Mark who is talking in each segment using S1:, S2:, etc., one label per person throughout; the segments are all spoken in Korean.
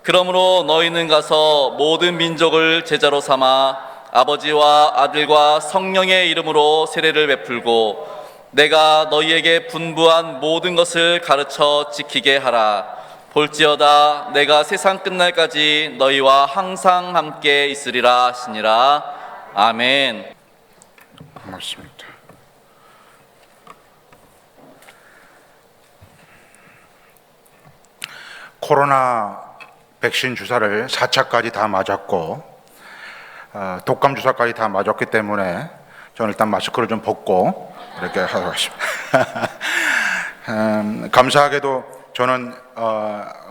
S1: 그러므로 너희는 가서 모든 민족을 제자로 삼아 아버지와 아들과 성령의 이름으로 세례를 베풀고 내가 너희에게 분부한 모든 것을 가르쳐 지키게 하라. 볼지어다 내가 세상 끝날까지 너희와 항상 함께 있으리라 하시니라. 아멘.
S2: 고맙습니다. 코로나 백신 주사를 4차까지 다 맞았고 독감 주사까지 다 맞았기 때문에 저는 일단 마스크를 좀 벗고 이렇게 하도록 하겠습니다. 감사하게도 저는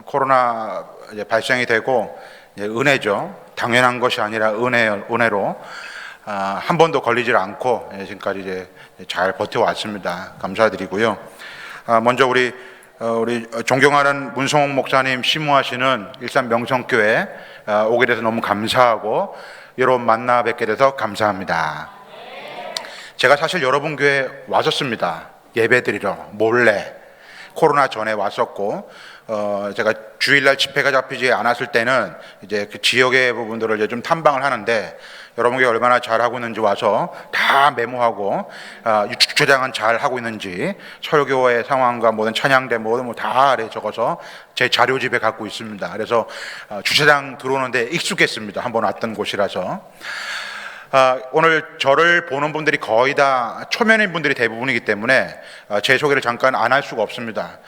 S2: 코로나 발생이 되고 은혜죠. 당연한 것이 아니라 은혜로 한 번도 걸리질 않고 지금까지 이제 잘 버텨왔습니다. 감사드리고요. 먼저 우리 존경하는 문성옥 목사님 심무하시는 일산 명성교회 오게 돼서 너무 감사하고 여러분 만나 뵙게 돼서 감사합니다. 제가 사실 여러분 교회 왔었습니다. 예배드리러 몰래 코로나 전에 왔었고 제가 주일날 집회가 잡히지 않았을 때는 이제 그 지역의 부분들을 이제 좀 탐방을 하는데 여러분 교회 얼마나 잘하고 있는지 와서 다 메모하고 주차장은 잘 하고 있는지 설교의 상황과 모든 찬양대 모든 다 아래 적어서 제 자료집에 갖고 있습니다. 그래서 주차장 들어오는데 익숙했습니다. 한번 왔던 곳이라서. 오늘 저를 보는 분들이 거의 다 초면인 분들이 대부분이기 때문에 제 소개를 잠깐 안 할 수가 없습니다.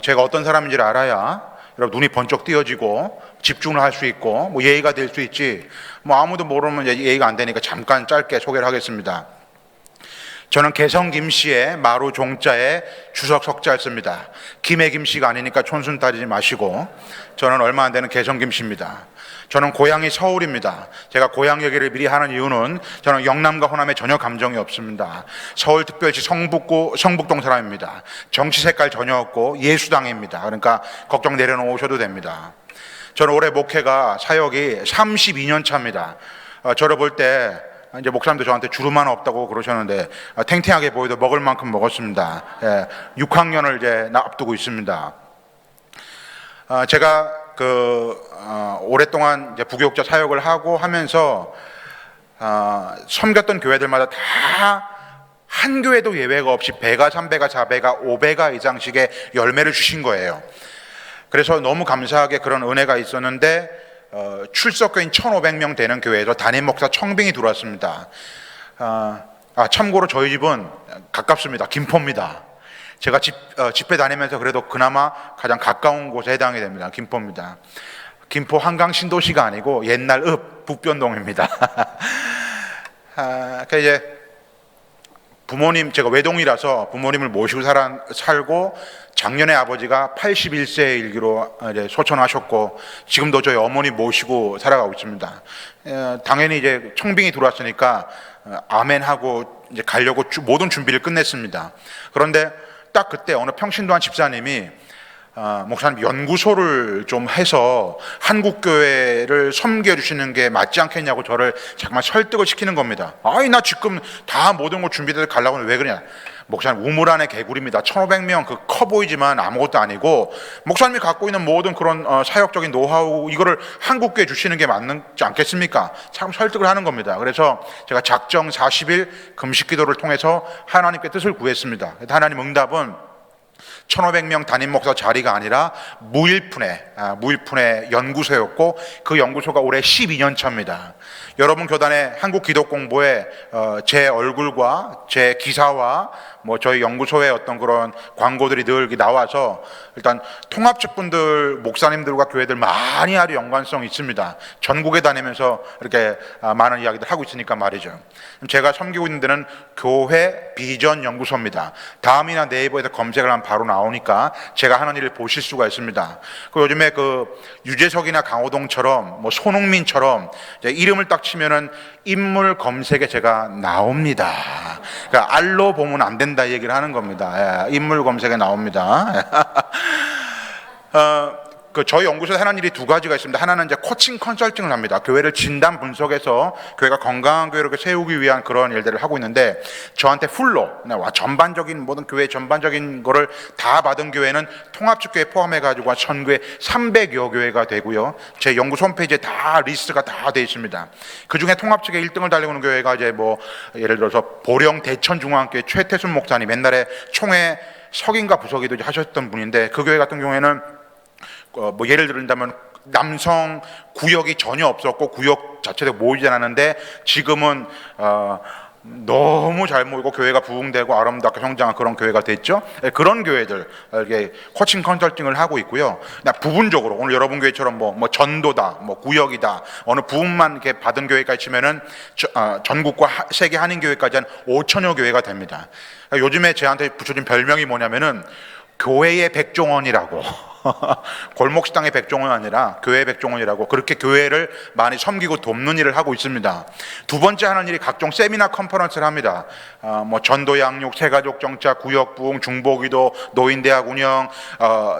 S2: 제가 어떤 사람인지를 알아야 여러분 눈이 번쩍 띄어지고 집중을 할 수 있고 예의가 될 수 있지 아무도 모르면 예의가 안 되니까 잠깐 짧게 소개를 하겠습니다. 저는 개성 김씨의 마루 종자에 주석 석자를 씁니다. 김해 김씨가 아니니까 촌순 따지지 마시고 저는 얼마 안 되는 개성 김씨입니다. 저는 고향이 서울입니다. 제가 고향 얘기를 미리 하는 이유는 저는 영남과 호남에 전혀 감정이 없습니다. 서울특별시 성북동 사람입니다. 정치 색깔 전혀 없고 예수당입니다. 그러니까 걱정 내려놓으셔도 됩니다. 저는 올해 목회가 사역이 32년 차입니다. 저를 볼 때 이제 목사님도 저한테 주름 하나 없다고 그러셨는데 탱탱하게 보여도 먹을 만큼 먹었습니다. 6학년을 이제 앞두고 있습니다. 제가 오랫동안 이제 부교육자 사역을 하고 하면서 섬겼던 교회들마다 다 한 교회도 예외가 없이 배가 3배가 4배가 5배가 이상씩의 열매를 주신 거예요. 그래서 너무 감사하게 그런 은혜가 있었는데 출석교인 1,500명 되는 교회에서 담임 목사 청빙이 들어왔습니다. 참고로 저희 집은 가깝습니다. 김포입니다. 제가 집회 다니면서 그래도 그나마 가장 가까운 곳에 해당이 됩니다. 김포입니다. 김포 한강 신도시가 아니고 옛날 북변동입니다. 이제 부모님, 제가 외동이라서 부모님을 모시고 살고 작년에 아버지가 81세의 일기로 이제 소천하셨고 지금도 저희 어머니 모시고 살아가고 있습니다. 당연히 이제 청빙이 들어왔으니까 아멘하고 이제 가려고 모든 준비를 끝냈습니다. 그런데 딱 그때 어느 평신도한 집사님이 목사님 연구소를 좀 해서 한국교회를 섬겨주시는 게 맞지 않겠냐고 저를 정말 설득을 시키는 겁니다. 나 지금 다 모든 걸 준비돼서 가려고 하는데 왜 그러냐. 목사님 우물 안의 개구리입니다. 1,500명 커 보이지만 아무것도 아니고 목사님이 갖고 있는 모든 그런 사역적인 노하우 이거를 한국교회 주시는 게 맞지 않겠습니까? 참 설득을 하는 겁니다. 그래서 제가 작정 40일 금식 기도를 통해서 하나님께 뜻을 구했습니다. 하나님 응답은 1,500명 담임 목사 자리가 아니라 무일푼의 연구소였고 그 연구소가 올해 12년 차입니다. 여러분 교단의 한국 기독공부에 제 얼굴과 제 기사와 저희 연구소의 어떤 그런 광고들이 늘 나와서 일단 통합측분들 목사님들과 교회들 많이 아주 연관성이 있습니다. 전국에 다니면서 이렇게 많은 이야기들 하고 있으니까 말이죠. 제가 섬기고 있는 데는 교회 비전 연구소입니다. 다음이나 네이버에서 검색을 하면 바로 나오니까 제가 하는 일을 보실 수가 있습니다. 그 요즘에 유재석이나 강호동처럼 손흥민처럼 이름을 딱 치면은 인물 검색에 제가 나옵니다. 그러니까 알로 보면 안 된다 얘기를 하는 겁니다. 인물 검색에 나옵니다. 저희 연구소에서 하는 일이 두 가지가 있습니다. 하나는 이제 코칭 컨설팅을 합니다. 교회를 진단 분석해서 교회가 건강한 교회로 세우기 위한 그런 일들을 하고 있는데, 저한테 풀로 전반적인 모든 교회 전반적인 거를 다 받은 교회는 통합축교회 포함해가지고 전국에 300여 교회가 되고요. 제 연구소 홈페이지에 다 리스트가 다 돼 있습니다. 그 중에 통합축교회 1등을 달리고 있는 교회가 이제 뭐 예를 들어서 보령 대천중앙교회 최태순 목사님, 옛날에 총회 석인가 부석이도 하셨던 분인데, 그 교회 같은 경우에는 뭐 예를 들자면 남성 구역이 전혀 없었고 구역 자체도 모이지 않았는데, 지금은 너무 잘 모이고 교회가 부흥되고 아름답게 성장한 그런 교회가 됐죠. 그런 교회들 이렇게 코칭 컨설팅을 하고 있고요. 그냥 부분적으로 오늘 여러분 교회처럼 뭐 전도다, 뭐 구역이다, 어느 부분만 이렇게 받은 교회가 있으면은 전국과 세계 한인 교회까지 한 5천여 교회가 됩니다. 요즘에 저한테 붙여진 별명이 뭐냐면은 교회의 백종원이라고. 골목식당의 백종원이 아니라 교회의 백종원이라고, 그렇게 교회를 많이 섬기고 돕는 일을 하고 있습니다. 두 번째 하는 일이 각종 세미나 컨퍼런스를 합니다. 뭐 전도 양육, 새가족 정착, 구역 부흥, 중보기도, 노인대학 운영,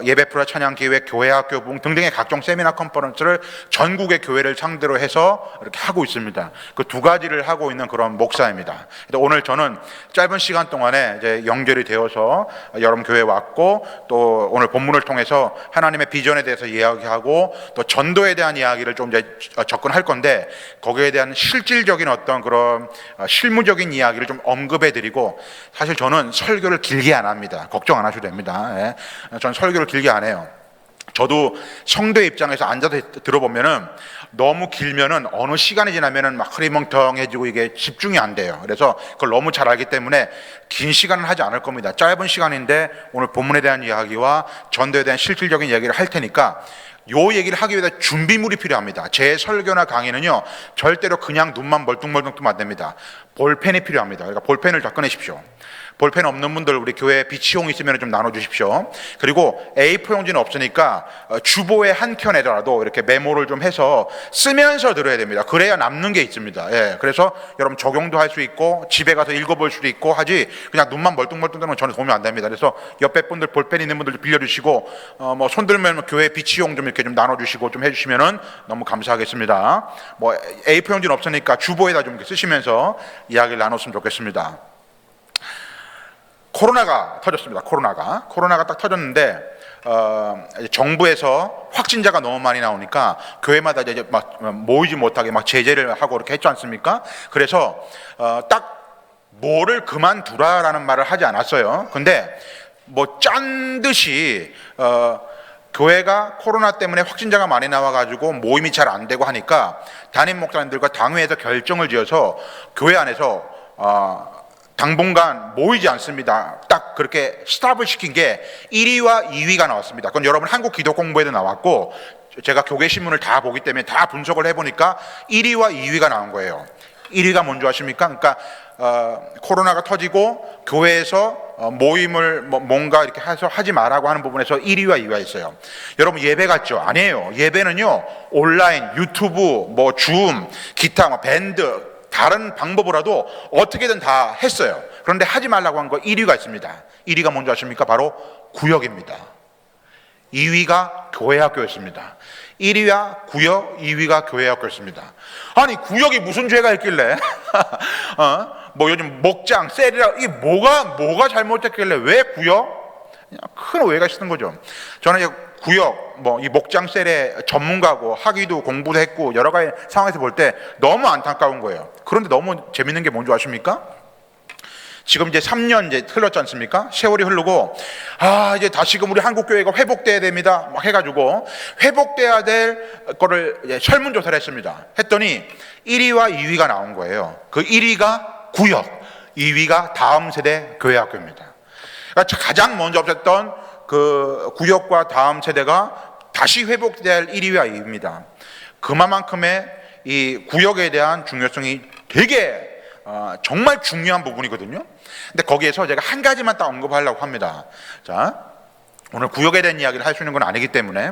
S2: 예배프라 찬양기획, 교회학교 부흥 등등의 각종 세미나 컨퍼런스를 전국의 교회를 상대로 해서 이렇게 하고 있습니다. 그 두 가지를 하고 있는 그런 목사입니다. 오늘 저는 짧은 시간 동안에 이제 연결이 되어서 여러분 교회에 왔고, 또 오늘 본문을 통해서 하나님의 비전에 대해서 이야기하고 또 전도에 대한 이야기를 좀 이제 접근할 건데, 거기에 대한 실질적인 어떤 그런 실무적인 이야기를 좀 언급해 드리고, 사실 저는 설교를 길게 안 합니다. 걱정 안 하셔도 됩니다. 예. 저는 설교를 길게 안 해요. 저도 성도의 입장에서 앉아서 들어보면은 너무 길면은 어느 시간이 지나면은 막 흐리멍텅해지고 이게 집중이 안 돼요. 그래서 그걸 너무 잘 알기 때문에 긴 시간은 하지 않을 겁니다. 짧은 시간인데 오늘 본문에 대한 이야기와 전도에 대한 실질적인 이야기를 할 테니까, 요 얘기를 하기 위해 준비물이 필요합니다. 제 설교나 강의는요, 절대로 그냥 눈만 멀뚱멀뚱 뜨면 안 됩니다. 볼펜이 필요합니다. 그러니까 볼펜을 다 꺼내십시오. 볼펜 없는 분들 우리 교회 비치용 있으면 좀 나눠주십시오. 그리고 A4 용지는 없으니까 주보의 한 켠에라도 이렇게 메모를 좀 해서 쓰면서 들어야 됩니다. 그래야 남는 게 있습니다. 예, 그래서 여러분 적용도 할 수 있고 집에 가서 읽어볼 수도 있고 하지, 그냥 눈만 멀뚱멀뚱 뜨면 저는 도움이 안 됩니다. 그래서 옆에 분들 볼펜 있는 분들 빌려주시고, 뭐 손들면 교회 비치용 좀 이렇게 좀 나눠주시고 좀 해주시면은 너무 감사하겠습니다. 뭐 A4 용지는 없으니까 주보에다 좀 이렇게 쓰시면서 이야기를 나눴으면 좋겠습니다. 코로나가 터졌습니다. 코로나가 딱 터졌는데, 정부에서 확진자가 너무 많이 나오니까 교회마다 이제 막 모이지 못하게 막 제재를 하고 이렇게 했지 않습니까? 그래서 딱 뭐를 그만두라라는 말을 하지 않았어요. 근데 뭐 짠 듯이 교회가 코로나 때문에 확진자가 많이 나와가지고 모임이 잘 안 되고 하니까 담임 목사님들과 당회에서 결정을 지어서 교회 안에서 당분간 모이지 않습니다. 딱 그렇게 스탑을 시킨 게 1위와 2위가 나왔습니다. 그건 여러분 한국 기독공부에도 나왔고, 제가 교계신문을 다 보기 때문에 다 분석을 해보니까 1위와 2위가 나온 거예요. 1위가 뭔지 아십니까? 그러니까 코로나가 터지고 교회에서 모임을 뭔가 이렇게 해서 하지 말라고 하는 부분에서 1위와 2위가 있어요. 여러분 예배 같죠? 아니에요. 예배는요, 온라인, 유튜브, 뭐 줌, 기타, 뭐 밴드, 다른 방법으로라도 어떻게든 다 했어요. 그런데 하지 말라고 한 거 1위가 있습니다. 1위가 뭔지 아십니까? 바로 구역입니다. 2위가 교회학교였습니다. 1위가 구역, 2위가 교회학교였습니다. 아니 구역이 무슨 죄가 있길래 뭐 요즘 목장, 셀이라, 이게 뭐가 잘못됐길래 왜 구역? 큰 오해가 있는 거죠. 저는 이제 구역, 뭐 이 목장 셀의 전문가고 학위도 공부도 했고 여러 가지 상황에서 볼 때 너무 안타까운 거예요. 그런데 너무 재밌는 게 뭔지 아십니까? 지금 이제 3년 이제 흘렀지 않습니까? 세월이 흐르고, 이제 다시금 우리 한국 교회가 회복돼야 됩니다. 막 해가지고 회복돼야 될 거를 설문조사를 했습니다. 했더니 1위와 2위가 나온 거예요. 그 1위가 구역, 2위가 다음 세대 교회학교입니다. 그러니까 가장 먼저 없었던 그 구역과 다음 세대가 다시 회복될 1위와 2위입니다. 그만큼의 이 구역에 대한 중요성이 되게 정말 중요한 부분이거든요. 근데 거기에서 제가 한 가지만 딱 언급하려고 합니다. 자, 오늘 구역에 대한 이야기를 할 수 있는 건 아니기 때문에,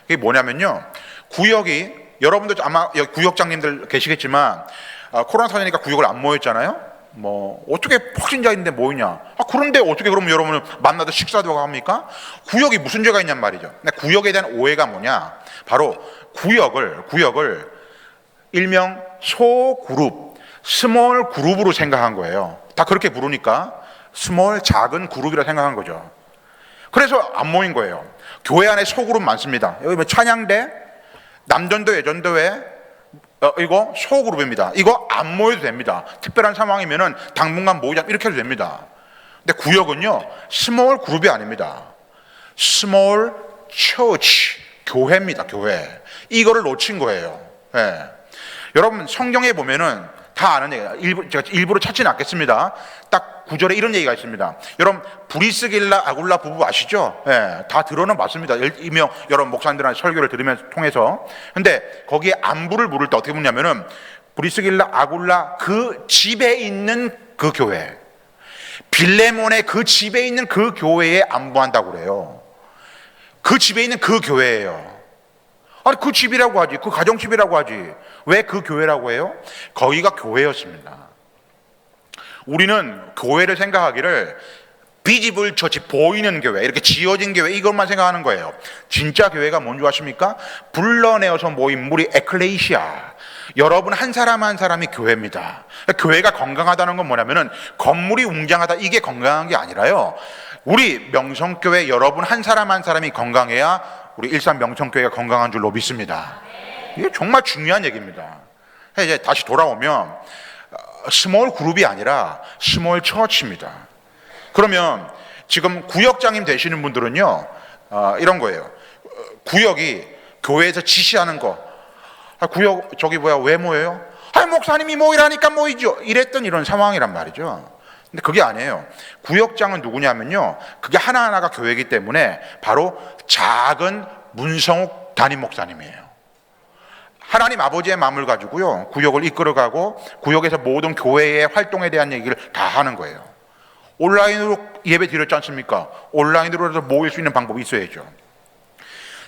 S2: 이게 뭐냐면요, 구역이, 여러분도 아마 여기 구역장님들 계시겠지만 코로나 사태니까 구역을 안 모였잖아요. 뭐 어떻게 확진자인데 모이냐? 그런데 어떻게 그러면 여러분은 만나도 식사도 하고 합니까? 구역이 무슨 죄가 있냔 말이죠. 근데 구역에 대한 오해가 뭐냐? 바로 구역을 일명 소그룹, 스몰 그룹으로 생각한 거예요. 다 그렇게 부르니까 스몰, 작은 그룹이라 생각한 거죠. 그래서 안 모인 거예요. 교회 안에 소그룹 많습니다. 여기 뭐 찬양대, 남전도, 예전도회, 이거 소그룹입니다. 이거 안 모여도 됩니다. 특별한 상황이면은 당분간 모이자 이렇게 해도 됩니다. 근데 구역은요, 스몰 그룹이 아닙니다. 스몰 처치, 교회입니다. 교회. 이거를 놓친 거예요. 예. 여러분 성경에 보면은 다 아는 얘기예요. 제가 일부러 찾지는 않겠습니다. 딱 9절에 이런 얘기가 있습니다. 여러분 브리스길라 아굴라 부부 아시죠? 예, 다 들어는 봤습니다. 이명 여러분 목사님들한테 설교를 들으면서 통해서. 근데 거기에 안부를 물을 때 어떻게 묻냐면은 브리스길라 아굴라 그 집에 있는 그 교회, 빌레몬의 그 집에 있는 그 교회에 안부한다고 그래요. 그 집에 있는 그 교회예요. 아니 그 집이라고 하지, 그 가정집이라고 하지, 왜 그 교회라고 해요? 거기가 교회였습니다. 우리는 교회를 생각하기를 비지블 처치, 보이는 교회, 이렇게 지어진 교회, 이것만 생각하는 거예요. 진짜 교회가 뭔지 아십니까? 불러내어서 모인 무리, 에클레이시아. 여러분 한 사람 한 사람이 교회입니다. 교회가 건강하다는 건 뭐냐면은 건물이 웅장하다, 이게 건강한 게 아니라요, 우리 명성교회 여러분 한 사람 한 사람이 건강해야 우리 일산 명성교회가 건강한 줄로 믿습니다. 이게 정말 중요한 얘기입니다. 이제 다시 돌아오면 스몰 그룹이 아니라 스몰 처치입니다. 그러면 지금 구역장님 되시는 분들은요, 이런 거예요. 구역이 교회에서 지시하는 거, 구역 저기 뭐야 왜 모여요? 목사님이 모이라니까 모이죠. 이랬던 이런 상황이란 말이죠. 근데 그게 아니에요. 구역장은 누구냐면요, 그게 하나하나가 교회이기 때문에 바로 작은 문성욱 담임 목사님이에요. 하나님 아버지의 마음을 가지고요, 구역을 이끌어가고 구역에서 모든 교회의 활동에 대한 얘기를 다 하는 거예요. 온라인으로 예배 드렸지 않습니까? 온라인으로 해서 모일 수 있는 방법이 있어야죠.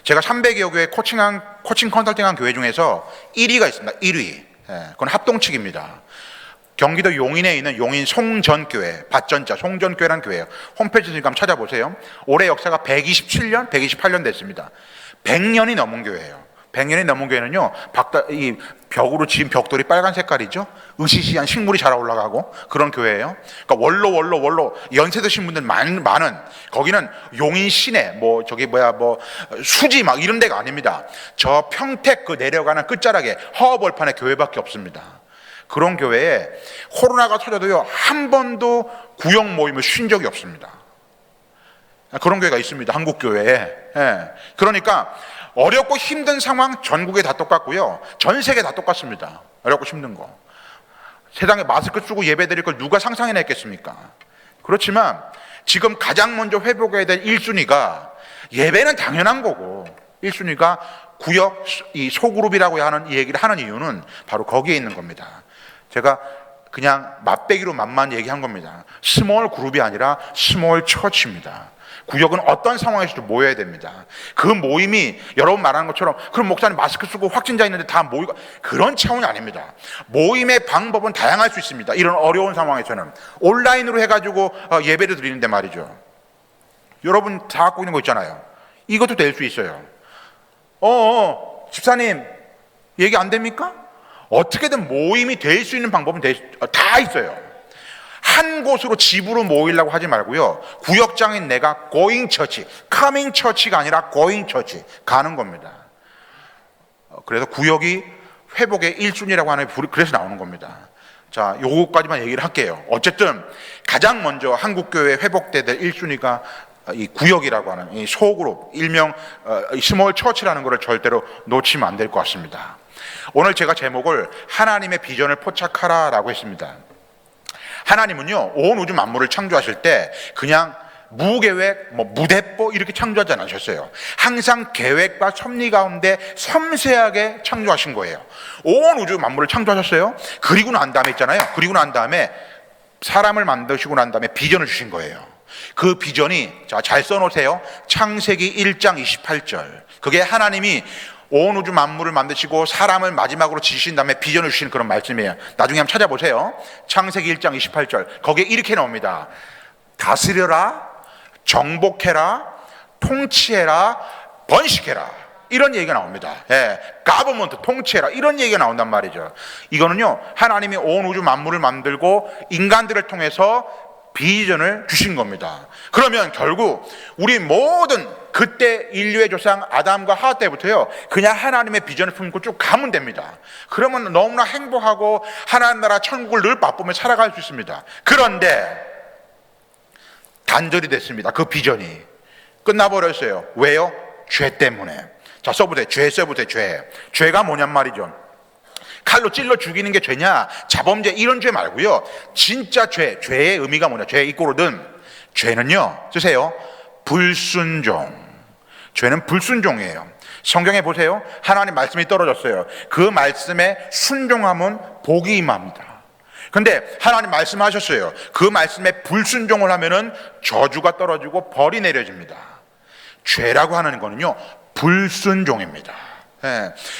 S2: 제가 300여 교회 코칭 컨설팅한 교회 중에서 1위가 있습니다. 1위. 그건 합동측입니다. 경기도 용인에 있는 용인 송전교회, 밭전자 송전교회라는 교회예요. 홈페이지 한번 찾아보세요. 올해 역사가 127년, 128년 됐습니다. 100년이 넘은 교회예요. 100년이 넘은 교회는요, 이 벽으로 지은 벽돌이 빨간 색깔이죠. 으시시한 식물이 자라 올라가고 그런 교회예요. 그러니까 원로 연세 드신 분들 많은, 거기는 용인 시내 뭐 저기 뭐 수지 막 이런 데가 아닙니다. 저 평택 그 내려가는 끝자락에 허허벌판에 교회밖에 없습니다. 그런 교회에 코로나가 터져도요, 한 번도 구역 모임을 쉰 적이 없습니다. 그런 교회가 있습니다. 한국 교회에. 그러니까 어렵고 힘든 상황 전국에 다 똑같고요, 전 세계 다 똑같습니다. 어렵고 힘든 거. 세상에 마스크 쓰고 예배 드릴 걸 누가 상상해냈겠습니까? 그렇지만 지금 가장 먼저 회복해야 될 1순위가, 예배는 당연한 거고 1순위가 구역, 이 소그룹이라고 하는 얘기를 하는 이유는 바로 거기에 있는 겁니다. 제가 그냥 맛배기로 맛만 얘기한 겁니다. 스몰 그룹이 아니라 스몰 처치입니다. 구역은 어떤 상황에서도 모여야 됩니다. 그 모임이 여러분 말하는 것처럼 그럼 목사님 마스크 쓰고 확진자 있는데 다 모이고, 그런 차원이 아닙니다. 모임의 방법은 다양할 수 있습니다. 이런 어려운 상황에서는 온라인으로 해가지고 예배를 드리는데 말이죠, 여러분 다 갖고 있는 거 있잖아요. 이것도 될 수 있어요. 집사님 얘기 안 됩니까? 어떻게든 모임이 될 수 있는 방법은 다 있어요. 한 곳으로 집으로 모이려고 하지 말고요, 구역장인 내가 going church, coming church가 아니라 going church 가는 겁니다. 그래서 구역이 회복의 1순위라고 하는, 그래서 나오는 겁니다. 자, 요거까지만 얘기를 할게요. 어쨌든 가장 먼저 한국교회 회복돼야 될 1순위가 이 구역이라고 하는 이 소그룹, 일명 스몰 처치라는 것을 절대로 놓치면 안 될 것 같습니다. 오늘 제가 제목을 하나님의 비전을 포착하라라고 했습니다. 하나님은요, 온 우주 만물을 창조하실 때 그냥 무계획, 무대뽀 이렇게 창조하지 않으셨어요. 항상 계획과 섭리 가운데 섬세하게 창조하신 거예요. 온 우주 만물을 창조하셨어요. 그리고 난 다음에 있잖아요. 그리고 난 다음에 사람을 만드시고 난 다음에 비전을 주신 거예요. 그 비전이, 자, 잘 써놓으세요. 창세기 1장 28절. 그게 하나님이 온 우주 만물을 만드시고 사람을 마지막으로 지신 다음에 비전을 주시는 그런 말씀이에요. 나중에 한번 찾아보세요. 창세기 1장 28절 거기에 이렇게 나옵니다. 다스려라, 정복해라, 통치해라, 번식해라, 이런 얘기가 나옵니다. 가버먼트, 통치해라, 이런 얘기가 나온단 말이죠. 이거는요, 하나님이 온 우주 만물을 만들고 인간들을 통해서 비전을 주신 겁니다. 그러면 결국 우리 모든 그때 인류의 조상 아담과 하와 때부터요, 그냥 하나님의 비전을 품고 쭉 가면 됩니다. 그러면 너무나 행복하고 하나님 나라 천국을 늘 맛보며 살아갈 수 있습니다. 그런데 단절이 됐습니다. 그 비전이 끝나버렸어요. 왜요? 죄 때문에. 자, 써보세요. 죄 써보세요. 죄가 뭐냔 말이죠. 칼로 찔러 죽이는 게 죄냐, 자범죄, 이런 죄 말고요, 진짜 죄의 의미가 뭐냐, 죄의 이꼬르든 죄는요, 쓰세요, 불순종. 죄는 불순종이에요. 성경에 보세요. 하나님 말씀이 떨어졌어요. 그 말씀에 순종하면 복이 임합니다. 근데 하나님 말씀하셨어요. 그 말씀에 불순종을 하면은 저주가 떨어지고 벌이 내려집니다. 죄라고 하는 거는요, 불순종입니다.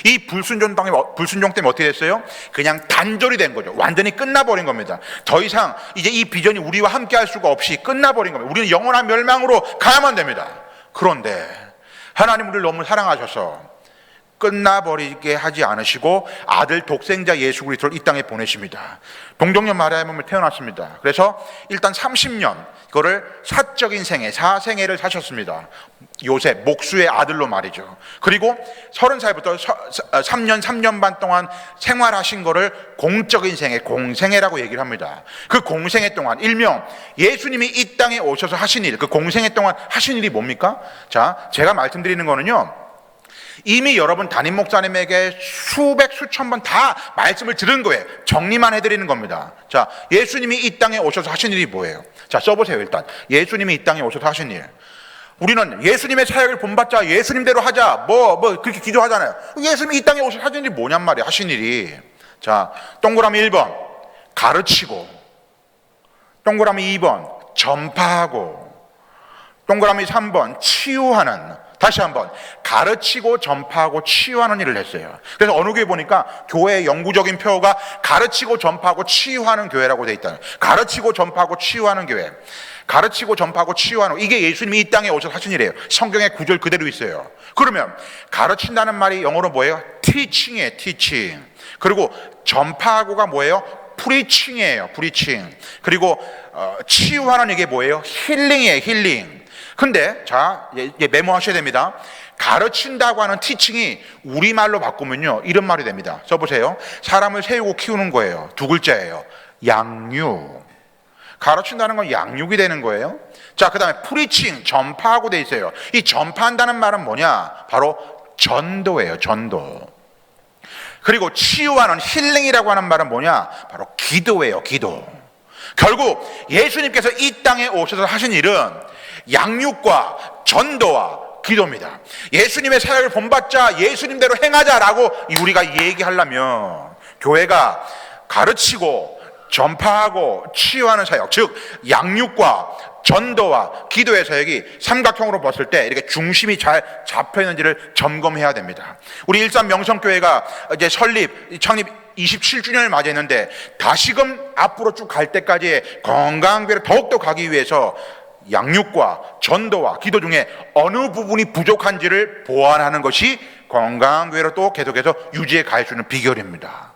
S2: 이 불순종 때문에 어떻게 됐어요? 그냥 단절이 된 거죠. 완전히 끝나버린 겁니다. 더 이상 이제 이 비전이 우리와 함께 할 수가 없이 끝나버린 겁니다. 우리는 영원한 멸망으로 가야만 됩니다. 그런데 하나님 우리를 너무 사랑하셔서 끝나버리게 하지 않으시고 아들 독생자 예수 그리스도를 이 땅에 보내십니다. 동정녀 마리아의 몸을 태어났습니다. 그래서 일단 30년 그거를 사적인 생애, 사생애를 사셨습니다. 요셉, 목수의 아들로 말이죠. 그리고 30살부터 3년 반 동안 생활하신 거를 공적인 생애, 공생애라고 얘기를 합니다. 그 공생애 동안 일명 예수님이 이 땅에 오셔서 하신 일, 그 공생애 동안 하신 일이 뭡니까? 자, 제가 말씀드리는 거는요, 이미 여러분 담임 목사님에게 수백 수천 번 다 말씀을 들은 거예요. 정리만 해드리는 겁니다. 자, 예수님이 이 땅에 오셔서 하신 일이 뭐예요? 자, 써보세요. 일단 예수님이 이 땅에 오셔서 하신 일, 우리는 예수님의 사역을 본받자, 예수님대로 하자, 그렇게 기도하잖아요. 예수님이 이 땅에 오셔서 하신 일이 뭐냔 말이에요. 하신 일이, 자, 동그라미 1번 가르치고, 동그라미 2번 전파하고, 동그라미 3번 치유하는, 다시 한번 가르치고 전파하고 치유하는 일을 했어요. 그래서 어느 교회 보니까 교회의 영구적인 표어가 가르치고 전파하고 치유하는 교회라고 돼 있다. 가르치고 전파하고 치유하는 교회, 가르치고 전파하고 치유하는, 이게 예수님이 이 땅에 오셔서 하신 일이에요. 성경의 구절 그대로 있어요. 그러면 가르친다는 말이 영어로 뭐예요? teaching이에요. teaching. 그리고 전파하고가 뭐예요? preaching이에요. preaching. 그리고 치유하는 이게 뭐예요? 힐링이에요. 힐링. 근데 자, 메모하셔야 됩니다. 가르친다고 하는 티칭이 우리말로 바꾸면요, 이런 말이 됩니다. 써보세요. 사람을 세우고 키우는 거예요. 두 글자예요. 양육. 가르친다는 건 양육이 되는 거예요. 자, 그 다음에 프리칭, 전파하고 돼 있어요. 이 전파한다는 말은 뭐냐? 바로 전도예요. 전도. 그리고 치유하는, 힐링이라고 하는 말은 뭐냐? 바로 기도예요. 기도. 결국 예수님께서 이 땅에 오셔서 하신 일은 양육과 전도와 기도입니다. 예수님의 사역을 본받자, 예수님대로 행하자라고 우리가 얘기하려면 교회가 가르치고 전파하고 치유하는 사역, 즉 양육과 전도와 기도의 사역이 삼각형으로 봤을 때 이렇게 중심이 잘 잡혀 있는지를 점검해야 됩니다. 우리 일산 명성교회가 이제 창립 27주년을 맞이했는데 다시금 앞으로 쭉 갈 때까지의 건강한 교회를 더욱더 가기 위해서 양육과 전도와 기도 중에 어느 부분이 부족한지를 보완하는 것이 건강한 교회로 또 계속해서 유지해 갈 수 있는 비결입니다.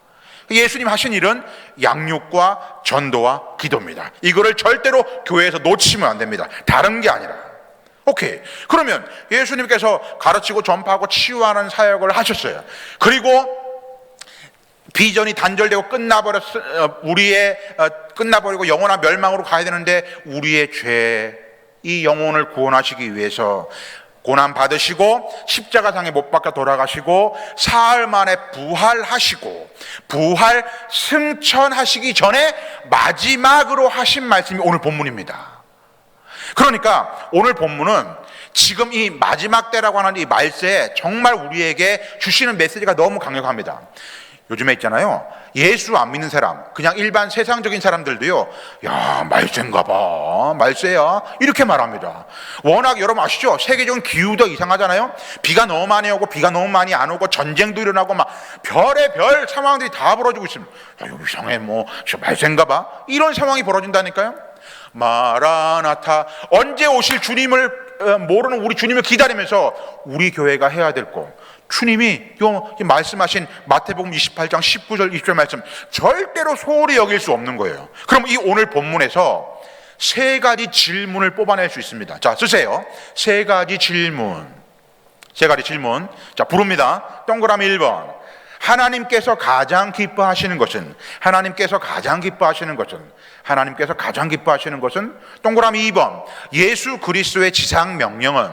S2: 예수님 하신 일은 양육과 전도와 기도입니다. 이거를 절대로 교회에서 놓치면 안 됩니다. 다른 게 아니라. 오케이. 그러면 예수님께서 가르치고 전파하고 치유하는 사역을 하셨어요. 그리고 비전이 단절되고 끝나버리고 영원한 멸망으로 가야 되는데 우리의 죄, 이 영혼을 구원하시기 위해서 고난 받으시고 십자가상에 못 박혀 돌아가시고 사흘 만에 부활하시고 부활 승천하시기 전에 마지막으로 하신 말씀이 오늘 본문입니다. 그러니까 오늘 본문은 지금 이 마지막 때라고 하는 이 말세에 정말 우리에게 주시는 메시지가 너무 강력합니다. 요즘에 있잖아요, 예수 안 믿는 사람, 그냥 일반 세상적인 사람들도요, 야, 말세인가 봐, 말세야, 이렇게 말합니다. 워낙 여러분 아시죠? 세계적인 기후도 이상하잖아요. 비가 너무 많이 오고 비가 너무 많이 안 오고 전쟁도 일어나고 막 별의 별 상황들이 다 벌어지고 있습니다. 야, 이거 이상해, 뭐 말세인가 봐, 이런 상황이 벌어진다니까요. 마라나타, 언제 오실 주님을 모르는 우리 주님을 기다리면서 우리 교회가 해야 될 거, 주님이 요 말씀하신 마태복음 28장 19절 20절 말씀 절대로 소홀히 여길 수 없는 거예요. 그럼 이 오늘 본문에서 세 가지 질문을 뽑아낼 수 있습니다. 자, 쓰세요. 세 가지 질문. 자, 부릅니다. 동그라미 1번. 하나님께서 가장 기뻐하시는 것은? 하나님께서 가장 기뻐하시는 것은? 동그라미 2번. 예수 그리스도의 지상 명령은?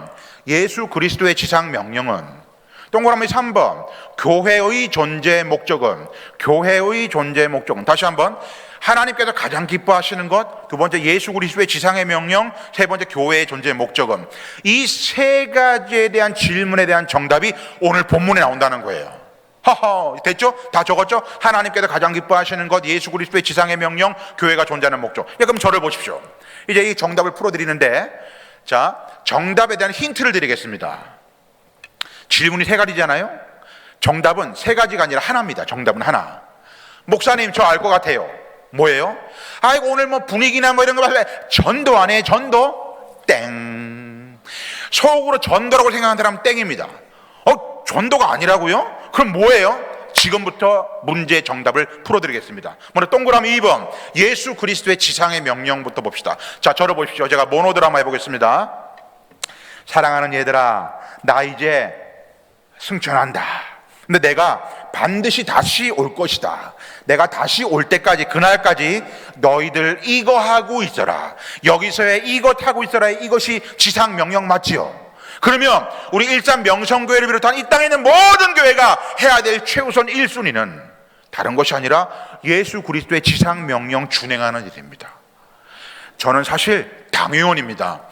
S2: 동그라미 3번. 교회의 존재 목적은? 다시 한번. 하나님께서 가장 기뻐하시는 것, 두 번째 예수 그리스도의 지상의 명령, 세 번째 교회의 존재 목적은? 이 세 가지에 대한 질문에 대한 정답이 오늘 본문에 나온다는 거예요. 하하, 됐죠? 다 적었죠? 하나님께서 가장 기뻐하시는 것, 예수 그리스도의 지상의 명령, 교회가 존재하는 목적. 그럼 저를 보십시오. 이제 이 정답을 풀어드리는데, 자, 정답에 대한 힌트를 드리겠습니다. 질문이 세 가지잖아요. 정답은 세 가지가 아니라 하나입니다. 정답은 하나. 목사님, 저 알 것 같아요. 뭐예요? 아이고, 오늘 뭐 분위기나 뭐 이런 거 말래. 전도 안 해? 전도? 땡. 속으로 전도라고 생각하는 사람은 땡입니다. 전도가 아니라고요? 그럼 뭐예요? 지금부터 문제 정답을 풀어드리겠습니다. 먼저 동그라미 2번, 예수 그리스도의 지상의 명령부터 봅시다. 자, 저를 보십시오. 제가 모노드라마 해보겠습니다. 사랑하는 얘들아, 나 이제 승천한다. 근데 내가 반드시 다시 올 것이다. 내가 다시 올 때까지, 그날까지 너희들 이거 하고 있어라. 여기서의 이것 하고 있어라. 이것이 지상 명령 맞지요? 그러면 우리 일산 명성교회를 비롯한 이 땅에 있는 모든 교회가 해야 될 최우선 1순위는 다른 것이 아니라 예수 그리스도의 지상 명령 준행하는 일입니다. 저는 사실 당회원입니다.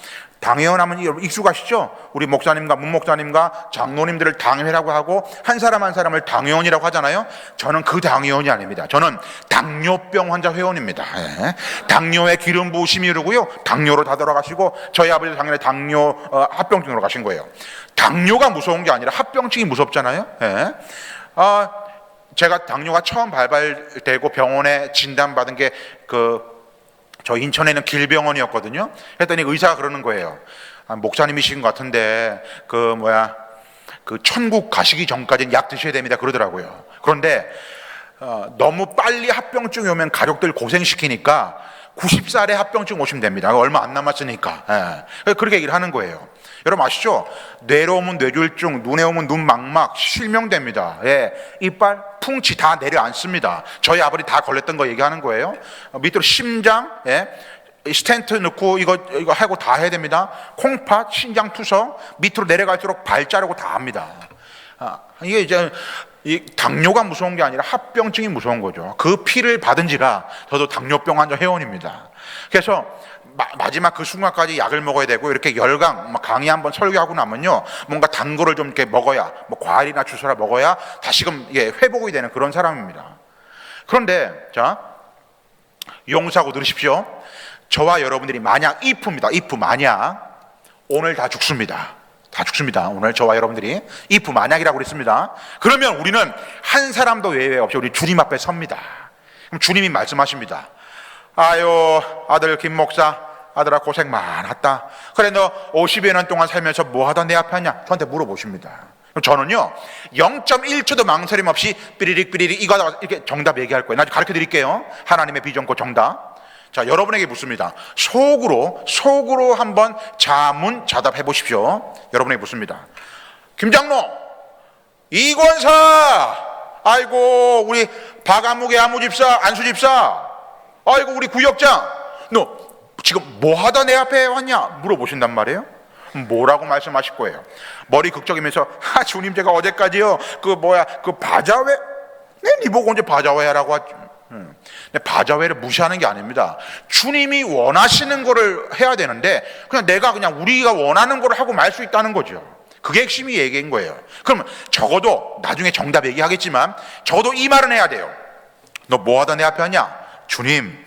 S2: 당회원하면 여러분 익숙하시죠? 우리 목사님과 문목사님과 장로님들을 당회라고 하고 한 사람 한 사람을 당회원이라고 하잖아요. 저는 그 당회원이 아닙니다. 저는 당뇨병 환자 회원입니다. 예. 당뇨에 기름 부으심이 이르고요, 당뇨로 다 돌아가시고, 저희 아버지 작년에 당뇨 합병증으로 가신 거예요. 당뇨가 무서운 게 아니라 합병증이 무섭잖아요. 예. 제가 당뇨가 처음 발발되고 병원에 진단받은 게 저 인천에 있는 길병원이었거든요. 그랬더니 의사가 그러는 거예요. 목사님이신 것 같은데 천국 가시기 전까지는 약 드셔야 됩니다, 그러더라고요. 그런데 너무 빨리 합병증이 오면 가족들 고생시키니까 90살에 합병증 오시면 됩니다. 얼마 안 남았으니까. 예. 그렇게 얘기를 하는 거예요. 여러분 아시죠? 뇌로 오면 뇌졸중, 눈에 오면 눈망막, 실명됩니다. 예. 이빨, 풍치 다 내려앉습니다. 저희 아버지 다 걸렸던 거 얘기하는 거예요. 밑으로 심장, 예. 스텐트 넣고 이거 하고 다 해야 됩니다. 콩팥, 신장 투석, 밑으로 내려갈수록 발 자르고 다 합니다. 이게 이제 이 당뇨가 무서운 게 아니라 합병증이 무서운 거죠. 그 피를 받은 지라 저도 당뇨병 환자 회원입니다. 그래서 마지막 그 순간까지 약을 먹어야 되고, 이렇게 열강 강의 한번 설교하고 나면요, 뭔가 단 거를 좀 이렇게 먹어야, 뭐 과일이나 주스라 먹어야 다시금 회복이 되는 그런 사람입니다. 그런데 자, 용서하고 들으십시오. 저와 여러분들이 만약 만약 오늘 다 죽습니다. 오늘 저와 여러분들이 만약이라고 그랬습니다. 그러면 우리는 한 사람도 예외 없이 우리 주님 앞에 섭니다. 그럼 주님이 말씀하십니다. 아유, 아들 김 목사, 아들아 고생 많았다. 그래, 너 50여 년 동안 살면서 뭐 하다 내 앞에 왔냐? 저한테 물어보십니다. 그럼 저는요 0.1초도 망설임 없이 삐리릭 이거 하다가 이렇게 정답 얘기할 거예요. 나중에 가르쳐 드릴게요. 하나님의 비전고 정답. 자, 여러분에게 묻습니다. 속으로 한번 자문자답해 보십시오. 여러분에게 묻습니다. 김장로, 이권사, 아이고 우리 박아무개 아무집사, 안수집사, 아이고 우리 구역장, 너 지금 뭐 하다 내 앞에 왔냐? 물어보신단 말이에요. 뭐라고 말씀하실 거예요? 머리 극적이면서 주님 제가 어제까지요 그 바자회, 네 보고 언제 바자회 하라고 하죠. 근데 바자회를 무시하는 게 아닙니다. 주님이 원하시는 거를 해야 되는데 그냥 우리가 원하는 거를 하고 말 수 있다는 거죠. 그게 핵심이 얘기인 거예요. 그러면 적어도 나중에 정답 얘기하겠지만 적어도 이 말은 해야 돼요. 너 뭐 하다 내 앞에 왔냐? 주님,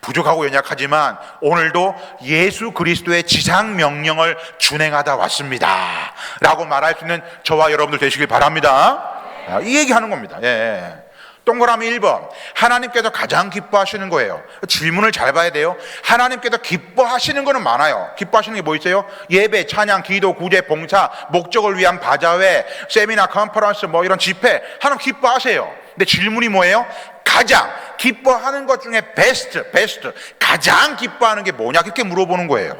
S2: 부족하고 연약하지만 오늘도 예수 그리스도의 지상 명령을 준행하다 왔습니다 라고 말할 수 있는 저와 여러분들 되시길 바랍니다. 이 얘기하는 겁니다. 예. 동그라미 1번, 하나님께서 가장 기뻐하시는 거예요. 질문을 잘 봐야 돼요. 하나님께서 기뻐하시는 거는 많아요. 기뻐하시는 게 뭐 있어요? 예배, 찬양, 기도, 구제, 봉사, 목적을 위한 바자회, 세미나, 컨퍼런스, 뭐 이런 집회, 하나님 기뻐하세요. 근데 질문이 뭐예요? 가장 기뻐하는 것 중에 베스트, 가장 기뻐하는 게 뭐냐? 그렇게 물어보는 거예요.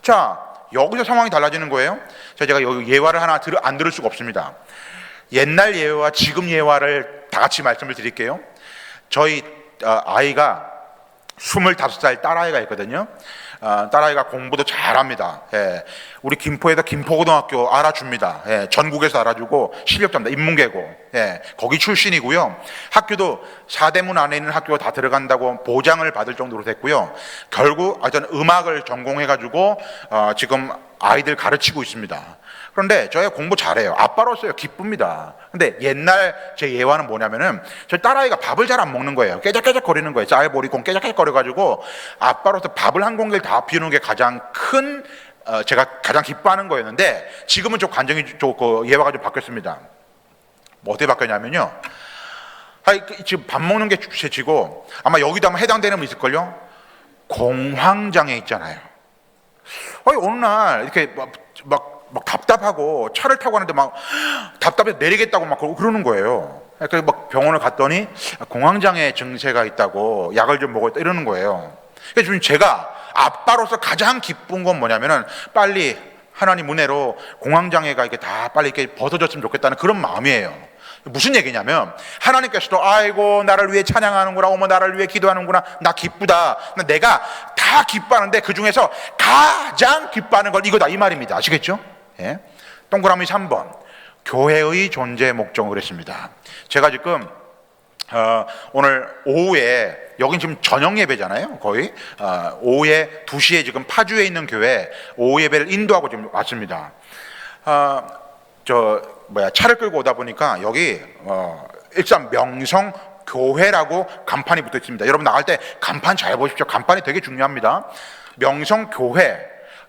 S2: 자, 여기서 상황이 달라지는 거예요. 자, 제가 여기 예화를 하나 안 들을 수가 없습니다. 옛날 예화와 지금 예화를 다 같이 말씀을 드릴게요. 저희 아이가 25살 딸아이가 있거든요. 딸아이가 공부도 잘합니다. 예. 우리 김포에다 김포고등학교 알아줍니다. 예. 전국에서 알아주고 실력자입니다. 인문계고. 예. 거기 출신이고요. 학교도 사대문 안에 있는 학교가 다 들어간다고 보장을 받을 정도로 됐고요. 결국 하여튼 음악을 전공해가지고 지금 아이들 가르치고 있습니다. 그런데 저희가 공부 잘해요. 아빠로서요 기쁩니다. 근데 옛날 제 예화는 뭐냐면은 저희 딸아이가 밥을 잘 안 먹는 거예요. 깨작깨작 거리는 거예요. 쌀보리콩 깨작깨작 거려가지고 아빠로서 밥을 한 공기를 다 비우는 게 가장 큰 제가 가장 기뻐하는 거였는데 지금은 좀 관정이 그 예화가 좀 바뀌었습니다. 뭐 어떻게 바뀌었냐면요. 지금 밥 먹는 게 주체치고 아마 여기도 아마 해당되는 분 있을걸요. 공황장애 있잖아요. 어느 날 이렇게 막 답답하고 차를 타고 가는데 막 답답해서 내리겠다고 막 그러는 거예요. 그래서 막 병원을 갔더니 공황장애 증세가 있다고 약을 좀 먹었다 이러는 거예요. 그래서 지금 제가 아빠로서 가장 기쁜 건 뭐냐면은 빨리 하나님 은혜로 공황장애가 이렇게 다 빨리 이렇게 벗어졌으면 좋겠다는 그런 마음이에요. 무슨 얘기냐면 하나님께서도 아이고 나를 위해 찬양하는구나, 어머 나를 위해 기도하는구나, 나 기쁘다. 내가 다 기뻐하는데 그 중에서 가장 기뻐하는 건 이거다 이 말입니다. 아시겠죠? 예? 동그라미 3번, 교회의 존재 목적을 했습니다. 제가 지금 오늘 오후에 여긴 지금 저녁 예배잖아요. 거의 오후에 2시에 지금 파주에 있는 교회 오후 예배를 인도하고 지금 왔습니다. 차를 끌고 오다 보니까 여기 일산 명성 교회라고 간판이 붙어 있습니다. 여러분 나갈 때 간판 잘 보십시오. 간판이 되게 중요합니다. 명성 교회,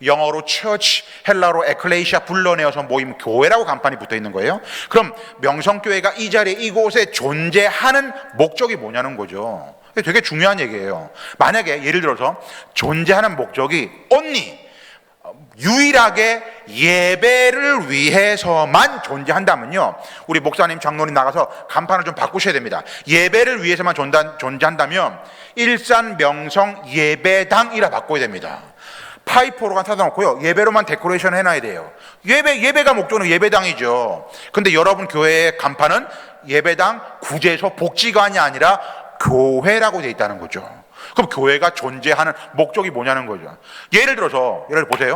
S2: 영어로 church, 헬라로 에클레시아, 불러내어서 모임 교회라고 간판이 붙어 있는 거예요. 그럼 명성교회가 이 자리에 이곳에 존재하는 목적이 뭐냐는 거죠. 되게 중요한 얘기예요. 만약에 예를 들어서 존재하는 목적이 only 유일하게 예배를 위해서만 존재한다면요, 우리 목사님 장로님 나가서 간판을 좀 바꾸셔야 됩니다. 예배를 위해서만 존재한다면 일산 명성 예배당이라 바꿔야 됩니다. 파이프로만 사다 놓고요, 예배로만 데코레이션 해놔야 돼요. 예배가 목적은 예배당이죠. 근데 여러분 교회의 간판은 예배당, 구제소, 복지관이 아니라 교회라고 되어 있다는 거죠. 그럼 교회가 존재하는 목적이 뭐냐는 거죠. 예를 보세요.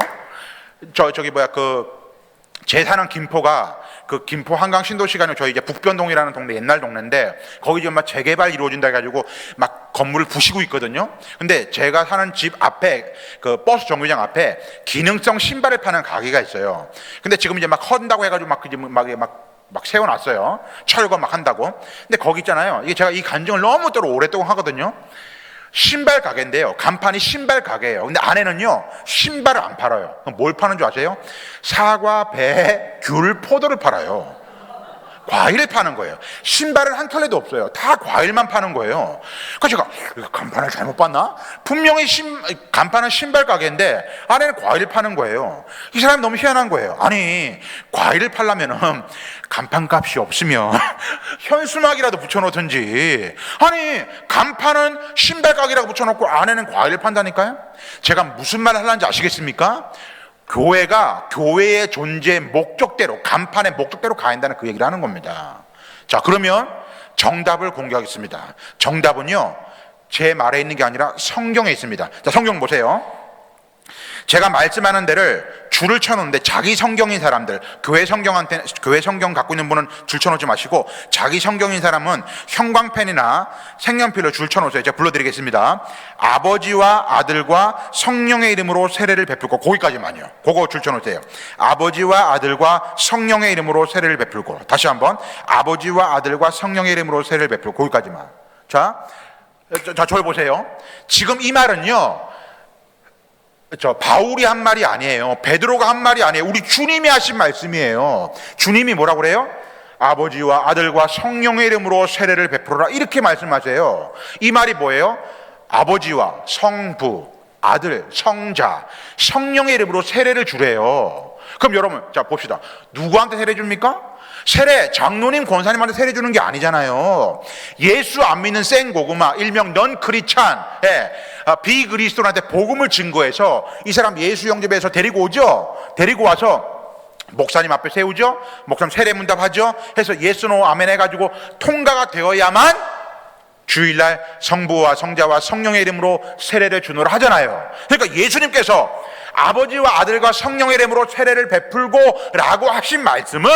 S2: 제 사는 김포가 그 김포 한강 신도시가는 저희 이제 북변동이라는 동네, 옛날 동네인데 거기 지금 막 재개발 이루어진다 해가지고 막 건물을 부시고 있거든요. 근데 제가 사는 집 앞에 그 버스 정류장 앞에 기능성 신발을 파는 가게가 있어요. 근데 지금 이제 막 헌다고 해가지고 막 세워놨어요. 철거 막 한다고. 근데 거기 있잖아요. 이게 제가 이 간증을 너무 오랫동안 하거든요. 신발 가게인데요. 간판이 신발 가게예요. 근데 안에는요, 신발을 안 팔아요. 그럼 뭘 파는 줄 아세요? 사과, 배, 귤, 포도를 팔아요. 과일을 파는 거예요. 신발은 한 켤레도 없어요. 다 과일만 파는 거예요. 그래서 제가 간판을 잘못 봤나? 분명히 간판은 신발 가게인데 안에는 과일을 파는 거예요. 이 사람이 너무 희한한 거예요. 아니, 과일을 팔려면은 간판 값이 없으면 현수막이라도 붙여놓든지, 아니 간판은 신발 가게라고 붙여놓고 안에는 과일을 판다니까요. 제가 무슨 말을 하려는지 아시겠습니까? 교회가 교회의 존재 목적대로, 간판의 목적대로 가야 한다는 그 얘기를 하는 겁니다. 자, 그러면 정답을 공개하겠습니다. 정답은요, 제 말에 있는 게 아니라 성경에 있습니다. 자, 성경 보세요. 제가 말씀하는 데를 줄을 쳐놓는데 자기 성경인 사람들, 교회 성경 갖고 있는 분은 줄 쳐놓지 마시고 자기 성경인 사람은 형광펜이나 색연필로 줄 쳐놓으세요. 제가 불러드리겠습니다. 아버지와 아들과 성령의 이름으로 세례를 베풀고, 거기까지만요. 그거 줄 쳐놓으세요. 아버지와 아들과 성령의 이름으로 세례를 베풀고. 다시 한번, 아버지와 아들과 성령의 이름으로 세례를 베풀고. 거기까지만. 자, 저를 보세요. 지금 이 말은요, 바울이 한 말이 아니에요. 베드로가 한 말이 아니에요. 우리 주님이 하신 말씀이에요. 주님이 뭐라고 그래요? 아버지와 아들과 성령의 이름으로 세례를 베풀어라, 이렇게 말씀하세요. 이 말이 뭐예요? 아버지와 성부, 아들, 성자, 성령의 이름으로 세례를 주래요. 그럼 여러분, 자 봅시다. 누구한테 세례 줍니까? 세례, 장로님, 권사님한테 세례 주는 게 아니잖아요. 예수 안 믿는 생고구마, 일명 넌 크리찬, 비그리스도한테 복음을 증거해서 이 사람 예수 영접해서 데리고 오죠. 데리고 와서 목사님 앞에 세우죠. 목사님 세례 문답하죠. 해서 예스 노 아멘 해가지고 통과가 되어야만 주일날 성부와 성자와 성령의 이름으로 세례를 주노라 하잖아요. 그러니까 예수님께서 아버지와 아들과 성령의 이름으로 세례를 베풀고 라고 하신 말씀은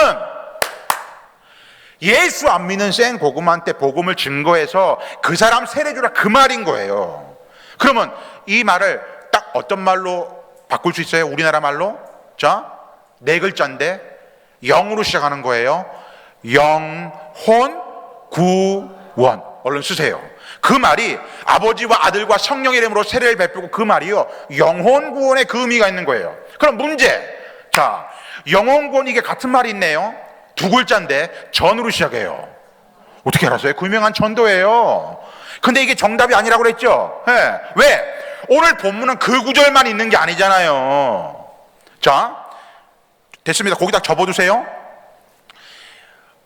S2: 예수 안 믿는 생고구마한테 복음을 증거해서 그 사람 세례 주라, 그 말인 거예요. 그러면 이 말을 딱 어떤 말로 바꿀 수 있어요? 우리나라 말로? 자, 네 글자인데 영으로 시작하는 거예요. 영혼 구원. 얼른 쓰세요. 그 말이 아버지와 아들과 성령의 이름으로 세례를 베풀고, 그 말이요, 영혼 구원의 그 의미가 있는 거예요. 그럼 문제, 자, 영혼 구원, 이게 같은 말이 있네요. 두 글자인데 전으로 시작해요. 어떻게 알았어요? 그 유명한 전도예요. 근데 이게 정답이 아니라고 그랬죠? 네. 왜? 오늘 본문은 그 구절만 있는 게 아니잖아요. 자, 됐습니다. 거기다 접어두세요.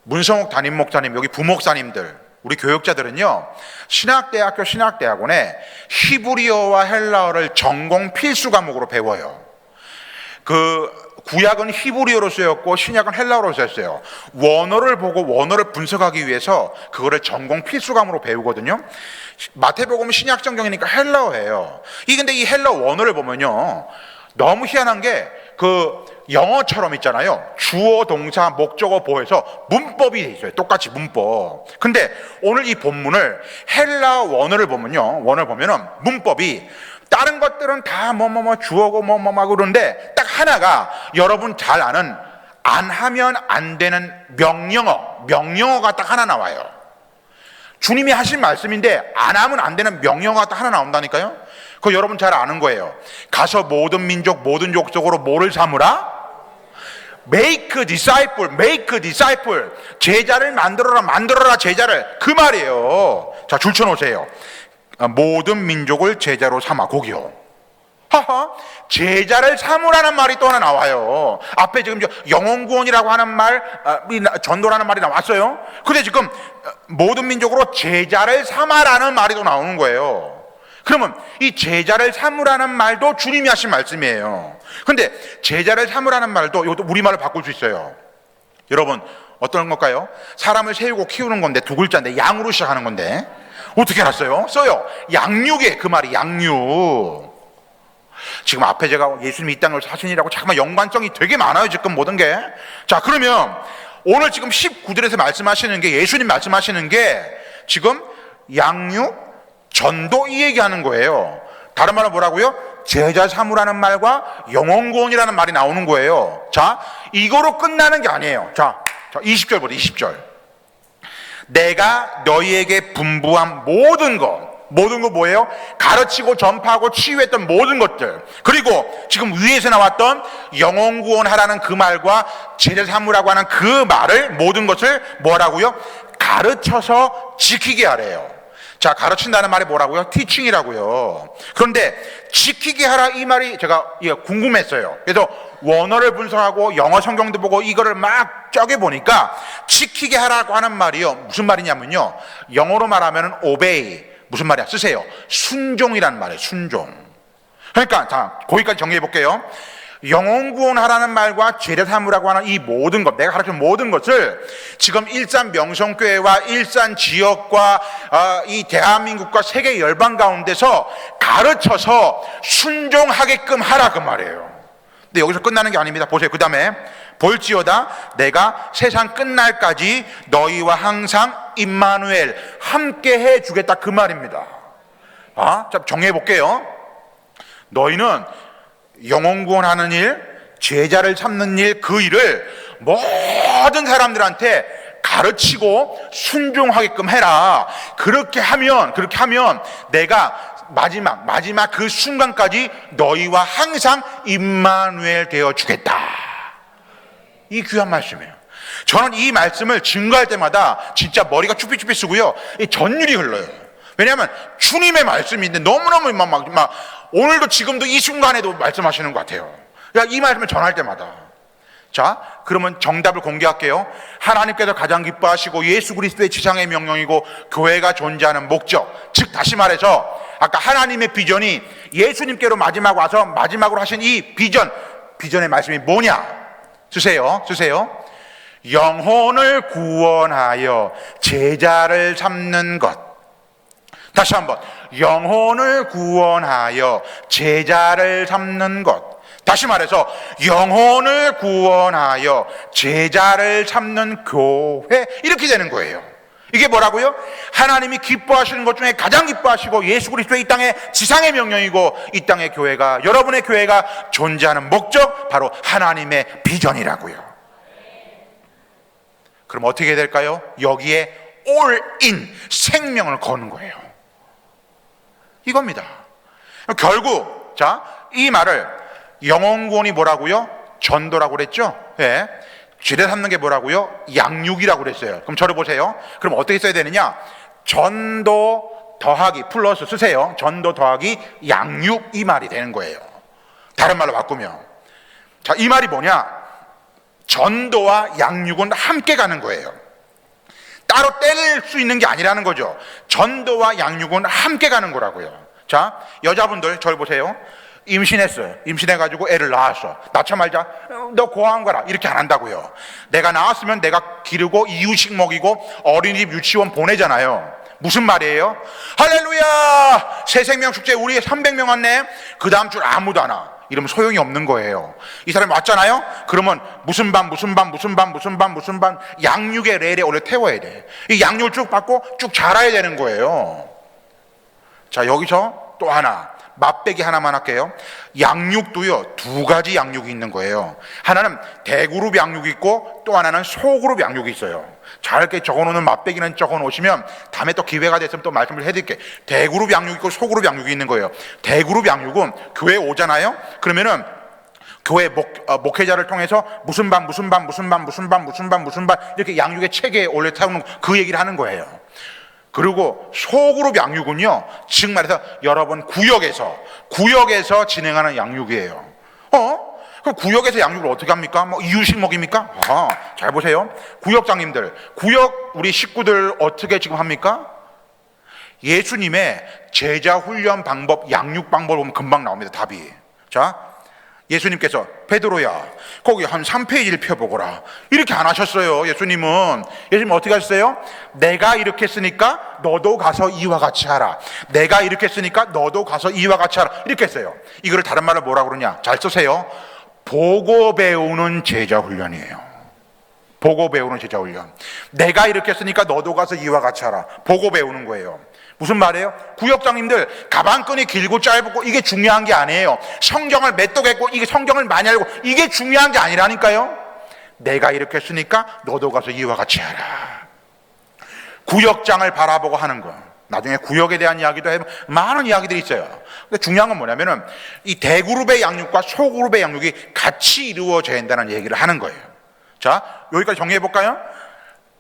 S2: 문성욱 담임 목사님, 여기 부목사님들, 우리 교육자들은요, 신학대학교 신학대학원에 히브리어와 헬라어를 전공 필수 과목으로 배워요. 구약은 히브리어로 쓰였고 신약은 헬라어로 쓰였어요. 원어를 보고 원어를 분석하기 위해서 그거를 전공 필수 과목으로 배우거든요. 마태복음은 신약 성경이니까 헬라어예요. 근데 이 헬라어 원어를 보면요, 너무 희한한 게 영어처럼 있잖아요. 주어, 동사, 목적어, 보에서 문법이 돼 있어요. 똑같이 문법. 근데 오늘 이 본문을 헬라어 원어를 보면요, 원어를 보면은 문법이, 다른 것들은 다 주어고 그런데 딱 하나가 여러분 잘 아는 안 하면 안 되는 명령어가 딱 하나 나와요. 주님이 하신 말씀인데 안 하면 안 되는 명령어가 딱 하나 나온다니까요. 그거 여러분 잘 아는 거예요. 가서 모든 민족 모든 족속으로 뭐를 삼으라? Make disciple. 제자를 만들어라 제자를, 그 말이에요. 자, 줄 쳐놓으세요. 모든 민족을 제자로 삼아, 거기요. 하하, 제자를 삼으라는 말이 또 하나 나와요. 앞에 지금 영혼구원이라고 하는 말, 전도라는 말이 나왔어요. 근데 지금 모든 민족으로 제자를 삼아라는 말이 또 나오는 거예요. 그러면 이 제자를 삼으라는 말도 주님이 하신 말씀이에요. 근데 제자를 삼으라는 말도, 이것도 우리말로 바꿀 수 있어요. 여러분, 어떤 걸까요? 사람을 세우고 키우는 건데 두 글자인데 양으로 시작하는 건데 어떻게 알았어요? 써요. 양육에, 그 말이 양육. 지금 앞에 제가 예수님이 이 땅을 사신이라고 잠깐만 연관성이 되게 많아요, 지금 모든 게. 자, 그러면 오늘 지금 19절에서 말씀하시는 게, 예수님 말씀하시는 게 지금 양육, 전도, 이 얘기하는 거예요. 다른 말로 뭐라고요? 제자 삼으라는 말과 영혼구원이라는 말이 나오는 거예요. 자, 이거로 끝나는 게 아니에요. 자 20절 보세요. 20절. 내가 너희에게 분부한 모든 것 뭐예요? 가르치고 전파하고 치유했던 모든 것들, 그리고 지금 위에서 나왔던 영혼구원하라는 그 말과 제자 삼으라고 하는 그 말을, 모든 것을 뭐라고요? 가르쳐서 지키게 하래요. 자, 가르친다는 말이 뭐라고요? 티칭이라고요. 그런데 지키게 하라, 이 말이 제가 궁금했어요. 그래서 원어를 분석하고 영어 성경도 보고 이거를 막 쪼개보니까 지키게 하라고 하는 말이요, 무슨 말이냐면요, 영어로 말하면 obey, 무슨 말이야? 쓰세요. 순종이란 말이에요. 순종. 그러니까 자, 거기까지 정리해 볼게요. 영혼 구원하라는 말과 제자 삼으라고 하는 이 모든 것, 내가 가르친 모든 것을 지금 일산 명성교회와 일산 지역과 이 대한민국과 세계 열방 가운데서 가르쳐서 순종하게끔 하라 그 말이에요. 근데 여기서 끝나는 게 아닙니다. 보세요. 그 다음에 볼지어다 내가 세상 끝날까지 너희와 항상 임마누엘 함께 해주겠다 그 말입니다. 자, 정리해 볼게요. 너희는 영혼 구원하는 일, 제자를 삼는 일, 그 일을 모든 사람들한테 가르치고 순종하게끔 해라. 그렇게 하면 내가 마지막 그 순간까지 너희와 항상 임마누엘 되어 주겠다. 이 귀한 말씀이에요. 저는 이 말씀을 증거할 때마다 진짜 머리가 쭈삐쭈삐 쓰고요, 이 전율이 흘러요. 왜냐하면 주님의 말씀인데 너무너무 막 오늘도 지금도 이 순간에도 말씀하시는 것 같아요. 이 말씀을 전할 때마다. 자, 그러면 정답을 공개할게요. 하나님께서 가장 기뻐하시고 예수 그리스도의 지상의 명령이고 교회가 존재하는 목적, 즉 다시 말해서 아까 하나님의 비전이 예수님께로 마지막으로 하신 이 비전의 말씀이 뭐냐? 쓰세요. 영혼을 구원하여 제자를 삼는 것. 다시 한번, 영혼을 구원하여 제자를 삼는 것. 다시 말해서 영혼을 구원하여 제자를 삼는 교회, 이렇게 되는 거예요. 이게 뭐라고요? 하나님이 기뻐하시는 것 중에 가장 기뻐하시고 예수 그리스도의 이 땅의 지상의 명령이고 이 땅의 교회가, 여러분의 교회가 존재하는 목적, 바로 하나님의 비전이라고요. 그럼 어떻게 해야 될까요? 여기에 all in, 생명을 거는 거예요. 이겁니다. 결국 이 말을 영혼 구원이 뭐라고요? 전도라고 그랬죠? 예. 죄를 삼는 게 뭐라고요? 양육이라고 그랬어요. 그럼 저를 보세요. 그럼 어떻게 써야 되느냐? 전도 더하기 플러스 쓰세요. 전도 더하기 양육, 이 말이 되는 거예요. 다른 말로 바꾸면, 자, 이 말이 뭐냐? 전도와 양육은 함께 가는 거예요. 따로 뗄 수 있는 게 아니라는 거죠. 전도와 양육은 함께 가는 거라고요. 자, 여자분들 저를 보세요. 임신했어요. 임신해가지고 애를 낳았어. 낳자마자 너 고아원 가라, 이렇게 안 한다고요. 내가 낳았으면 내가 기르고 이유식 먹이고 어린이집 유치원 보내잖아요. 무슨 말이에요? 할렐루야, 새 생명 축제 우리 300명 왔네. 그 다음 줄 아무도 안 와. 이러면 소용이 없는 거예요. 이 사람이 왔잖아요. 그러면 무슨 반 양육의 레일에 올려 태워야 돼. 이 양육을 쭉 받고 쭉 자라야 되는 거예요. 자, 여기서 또 하나, 맛배기 하나만 할게요. 양육도요, 두 가지 양육이 있는 거예요. 하나는 대그룹 양육이 있고 또 하나는 소그룹 양육이 있어요. 잘 이렇게 적어놓는 맛배기는 적어놓으시면 다음에 또 기회가 됐으면 또 말씀을 해드릴게요. 대그룹 양육이 있고 소그룹 양육이 있는 거예요. 대그룹 양육은 교회 오잖아요. 그러면은 교회 목회자를 통해서 무슨 반 이렇게 양육의 체계에 올려 태우는 그 얘기를 하는 거예요. 그리고 소그룹 양육은요, 즉 말해서 여러분 구역에서 진행하는 양육이에요. 그럼 구역에서 양육을 어떻게 합니까? 뭐 이유식 먹입니까? 잘 보세요. 구역장님들, 구역 우리 식구들 어떻게 지금 합니까? 예수님의 제자 훈련 방법, 양육 방법을 보면 금방 나옵니다. 답이. 자, 예수님께서 베드로야, 거기 한 3페이지를 펴보거라, 이렇게 안 하셨어요. 예수님은 어떻게 하셨어요? 내가 이렇게 했으니까 너도 가서 이와 같이 하라. 내가 이렇게 했으니까 너도 가서 이와 같이 하라, 이렇게 했어요. 이거를 다른 말로 뭐라고 그러냐? 잘 쓰세요. 보고 배우는 제자 훈련이에요. 보고 배우는 제자 훈련. 내가 이렇게 했으니까 너도 가서 이와 같이 하라. 보고 배우는 거예요. 무슨 말이에요? 구역장님들, 가방끈이 길고 짧고 이게 중요한 게 아니에요. 성경을 몇 독 했고 이게 성경을 많이 알고 이게 중요한 게 아니라니까요. 내가 이렇게 했으니까 너도 가서 이와 같이 하라. 구역장을 바라보고 하는 거. 나중에 구역에 대한 이야기도 해보면 많은 이야기들이 있어요. 근데 중요한 건 뭐냐면은 이 대그룹의 양육과 소그룹의 양육이 같이 이루어져야 한다는 얘기를 하는 거예요. 자, 여기까지 정리해 볼까요?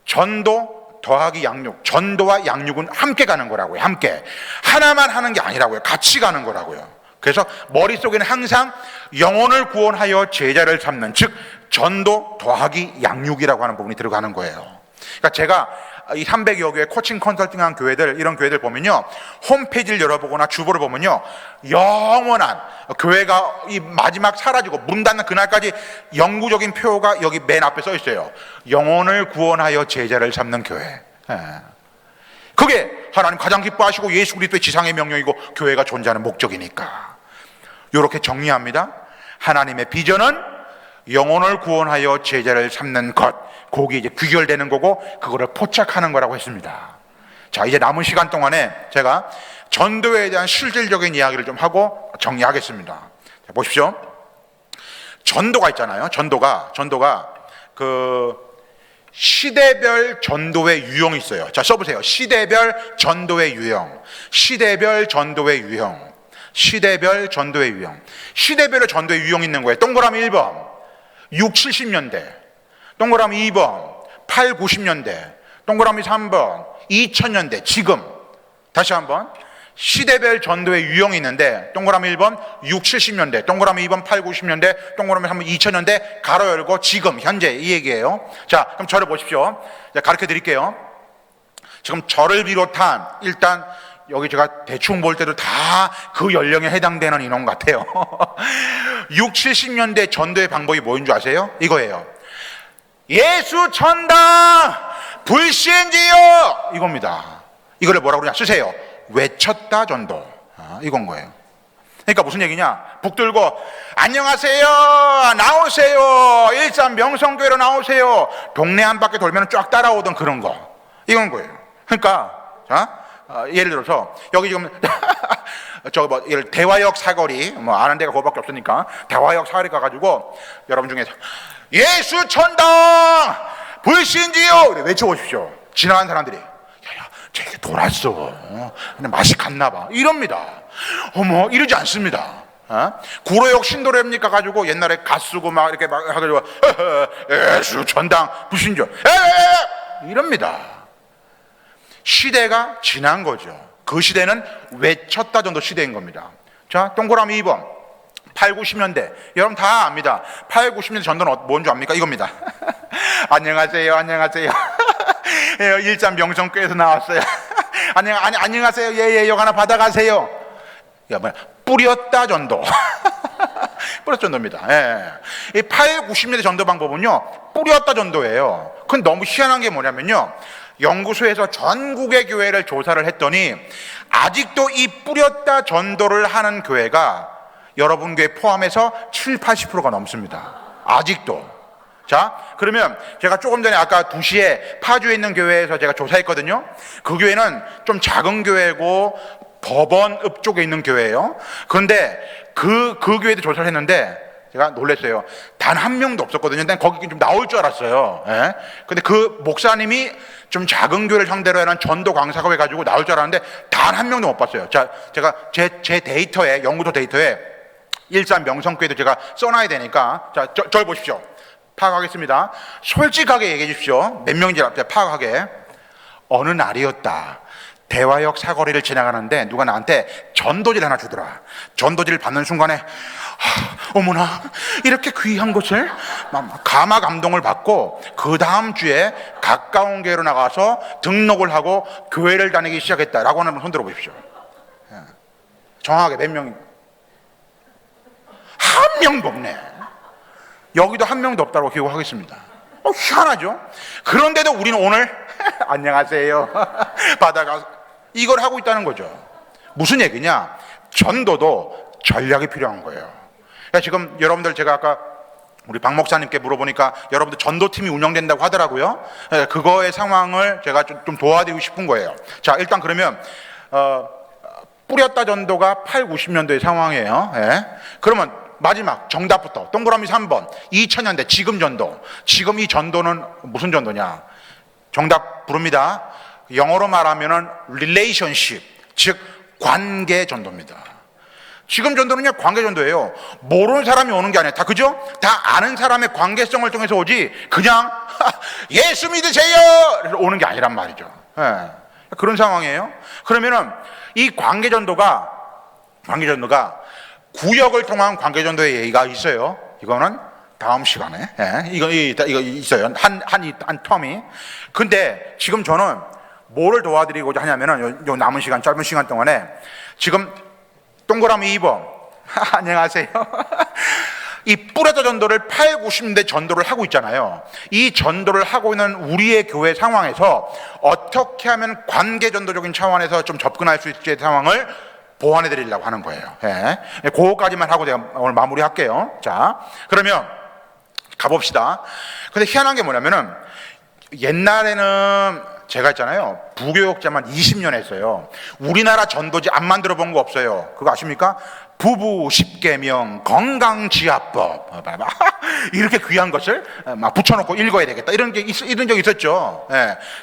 S2: 전도 더하기 양육, 전도와 양육은 함께 가는 거라고요. 함께. 하나만 하는 게 아니라고요. 같이 가는 거라고요. 그래서 머릿속에는 항상 영혼을 구원하여 제자를 삼는, 즉 전도 더하기 양육이라고 하는 부분이 들어가는 거예요. 그러니까 제가 이 300여 교회 코칭 컨설팅한 교회들, 이런 교회들 보면요, 홈페이지를 열어보거나 주보를 보면요, 영원한 교회가 이 마지막 사라지고 문 닫는 그날까지 영구적인 표가 여기 맨 앞에 써 있어요. 영혼을 구원하여 제자를 삼는 교회. 그게 하나님 가장 기뻐하시고 예수 그리스도의 지상의 명령이고 교회가 존재하는 목적이니까. 이렇게 정리합니다. 하나님의 비전은 영혼을 구원하여 제자를 삼는 것, 거기 이제 귀결되는 거고 그거를 포착하는 거라고 했습니다. 자, 이제 남은 시간 동안에 제가 전도에 대한 실질적인 이야기를 좀 하고 정리하겠습니다. 자, 보십시오. 전도가 있잖아요. 전도가 그 시대별 전도의 유형이 있어요. 자, 써보세요. 시대별 전도의 유형. 시대별 전도의 유형. 시대별 전도의 유형. 시대별의 전도의 유형이 있는 거예요. 동그라미 1번 6, 70년대, 동그라미 2번 8, 90년대, 동그라미 3번 2000년대. 지금 다시 한번 시대별 전도의 유형이 있는데 동그라미 1번 6, 70년대, 동그라미 2번 8, 90년대, 동그라미 3번 2000년대, 가로 열고 지금 현재, 이 얘기예요. 자, 그럼 저를 보십시오. 가르쳐 드릴게요. 지금 저를 비롯한, 일단 여기 제가 대충 볼 때도 다 그 연령에 해당되는 인원 같아요. 6, 70년대 전도의 방법이 뭐인 줄 아세요? 이거예요. 예수 천당 불신지요, 이겁니다. 이거를 뭐라고 그러냐, 쓰세요. 외쳤다 전도. 이건 거예요. 그러니까 무슨 얘기냐, 북들고 안녕하세요, 나오세요, 일산 명성교회로 나오세요, 동네 한 바퀴 돌면 쫙 따라오던 그런 거, 이건 거예요. 그러니까 자, 예를 들어서 여기 지금 대화역 사거리, 뭐 아는 데가 그거밖에 없으니까 대화역 사거리 가가지고 여러분 중에서 예수 천당 불신지요 외쳐보십시오. 지나가는 사람들이 쟤 돌았어, 근데 맛이 갔나 봐, 이럽니다. 어머, 이러지 않습니다. 구로역 신도래입니까 가지고 옛날에 갓쓰고 막 이렇게 막 해가지고 예수 천당 불신지요 이럽니다. 시대가 지난 거죠. 그 시대는 외쳤다 전도 시대인 겁니다. 자, 동그라미 2번 8, 90년대. 여러분 다 압니다. 8, 90년대 전도는 뭔지 압니까? 이겁니다. 안녕하세요, 안녕하세요. 일산 명성교회에서 나왔어요. 안녕하세요. 예, 역 하나 받아가세요. 뿌렸다 전도. 뿌렸다 전도입니다. 예. 이 8, 90년대 전도 방법은요, 뿌렸다 전도예요. 그건 너무 희한한 게 뭐냐면요, 연구소에서 전국의 교회를 조사를 했더니 아직도 이 뿌렸다 전도를 하는 교회가 여러분 교회 포함해서 7, 80%가 넘습니다. 아직도. 자, 그러면 제가 조금 전에 아까 2시에 파주에 있는 교회에서 제가 조사했거든요. 그 교회는 좀 작은 교회고 법원읍 쪽에 있는 교회예요. 그런데 그 교회도 조사를 했는데 제가 놀랐어요. 단 한 명도 없었거든요. 난 거기 좀 나올 줄 알았어요. 예? 근데 그 목사님이 좀 작은 교회를 상대로 하는 전도 강사가 해가지고 나올 줄 알았는데 단 한 명도 못 봤어요. 자, 제가 제 데이터에, 연구소 데이터에 일산 명성교회도 제가 써놔야 되니까, 자, 절 보십시오. 파악하겠습니다. 솔직하게 얘기해 주십시오. 몇 명인지 파악하게. 어느 날이었다. 대화역 사거리를 지나가는데 누가 나한테 전도지를 하나 주더라. 전도지를 받는 순간에 어머나, 이렇게 귀한 것을, 가마 감동을 받고 그 다음 주에 가까운 교회로 나가서 등록을 하고 교회를 다니기 시작했다라고 하는 분 손들어 보십시오. 정확하게 몇 명이? 한 명도 없네. 여기도 한 명도 없다고 기록하겠습니다. 희한하죠? 그런데도 우리는 오늘 안녕하세요 받아가 이걸 하고 있다는 거죠. 무슨 얘기냐? 전도도 전략이 필요한 거예요. 그러니까 지금 여러분들, 제가 아까 우리 박 목사님께 물어보니까 여러분들 전도팀이 운영된다고 하더라고요. 그거의 상황을 제가 좀 도와드리고 싶은 거예요. 자, 일단 그러면 뿌렸다 전도가 8, 90년도의 상황이에요. 예. 그러면 마지막 정답부터 동그라미 3번 2000년대 지금 전도. 지금 이 전도는 무슨 전도냐? 정답 부릅니다. 영어로 말하면은 relationship, 즉 관계 전도입니다. 지금 전도는요, 관계 전도예요. 모르는 사람이 오는 게 아니에요. 다, 그죠? 다 아는 사람의 관계성을 통해서 오지, 그냥 예수 믿으세요! 오는 게 아니란 말이죠. 예. 그런 상황이에요. 그러면은 이 관계 전도가 구역을 통한 관계 전도의 예의가 있어요. 이거는 다음 시간에 이거 있어요. 한 텀이. 근데 지금 저는 뭐를 도와드리고자 하냐면은 요 남은 시간, 짧은 시간 동안에 지금 동그라미 2번 안녕하세요. 이 뿌려져 전도를 8, 90대 전도를 하고 있잖아요. 이 전도를 하고 있는 우리의 교회 상황에서 어떻게 하면 관계 전도적인 차원에서 좀 접근할 수 있을지 상황을 보완해 드리려고 하는 거예요. 그거까지만 하고 제가 오늘 마무리할게요. 자, 그러면 가봅시다. 근데 희한한 게 뭐냐면은 옛날에는 제가 했잖아요. 부교육자만 20년 했어요. 우리나라 전도지 안 만들어 본 거 없어요. 그거 아십니까? 부부 10계명 건강지압법 이렇게 귀한 것을 막 붙여놓고 읽어야 되겠다 이런 적 있었죠.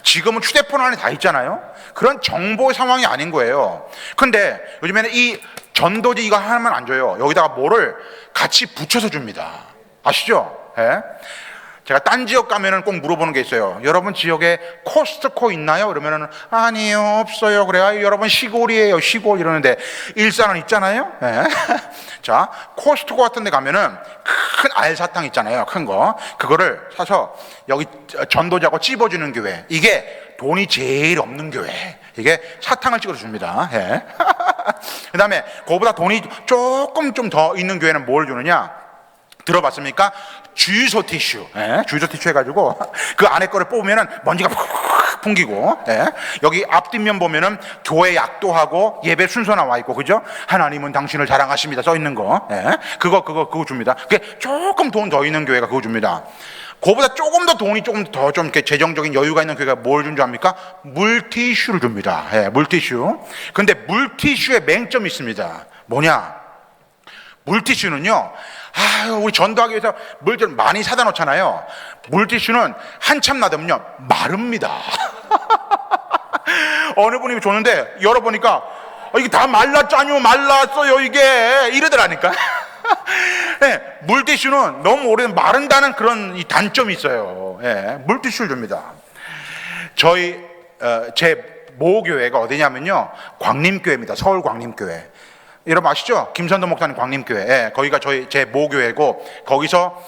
S2: 지금은 휴대폰 안에 다 있잖아요. 그런 정보 상황이 아닌 거예요. 근데 요즘에는 이 전도지 이거 하나만 안 줘요. 여기다가 뭐를 같이 붙여서 줍니다. 아시죠? 제가 딴 지역 가면은 꼭 물어보는 게 있어요. 여러분 지역에 코스트코 있나요? 그러면은 아니요, 없어요. 그래요. 여러분 시골이에요, 시골 이러는데 일산은 있잖아요. 자, 코스트코 같은 데 가면은 큰 알사탕 있잖아요. 큰 거. 그거를 사서 여기 전도자고 찝어주는 교회. 이게 돈이 제일 없는 교회. 이게 사탕을 찍어서 줍니다. 그 다음에 그거보다 돈이 조금 좀 더 있는 교회는 뭘 주느냐? 들어봤습니까? 주유소 티슈. 주유소 티슈 해가지고 그 안에 거를 뽑으면은 먼지가 푹 풍기고, 여기 앞뒷면 보면은 교회 약도하고 예배 순서 나와 있고, 그죠? 하나님은 당신을 자랑하십니다 써 있는 거. 그거 줍니다. 그게 조금 돈 더 있는 교회가 그거 줍니다. 그거보다 조금 더 돈이 조금 더 좀 이렇게 재정적인 여유가 있는 교회가 뭘 준 줄 압니까? 물티슈를 줍니다. 물티슈. 근데 물티슈에 맹점이 있습니다. 뭐냐? 물티슈는요, 우리 전도하기 위해서 물 좀 많이 사다 놓잖아요. 물티슈는 한참 놔두면요 마릅니다. 어느 분이 줬는데 열어보니까 이게 다 말랐잖요, 말랐어요 이게 이러더라니까. 물티슈는 너무 오래 마른다는 그런 이 단점이 있어요. 물티슈를 줍니다. 제 모교회가 어디냐면요, 광림교회입니다. 서울 광림교회. 여러분 아시죠? 김선도 목사님 광림교회. 거기가 제 모교회고, 거기서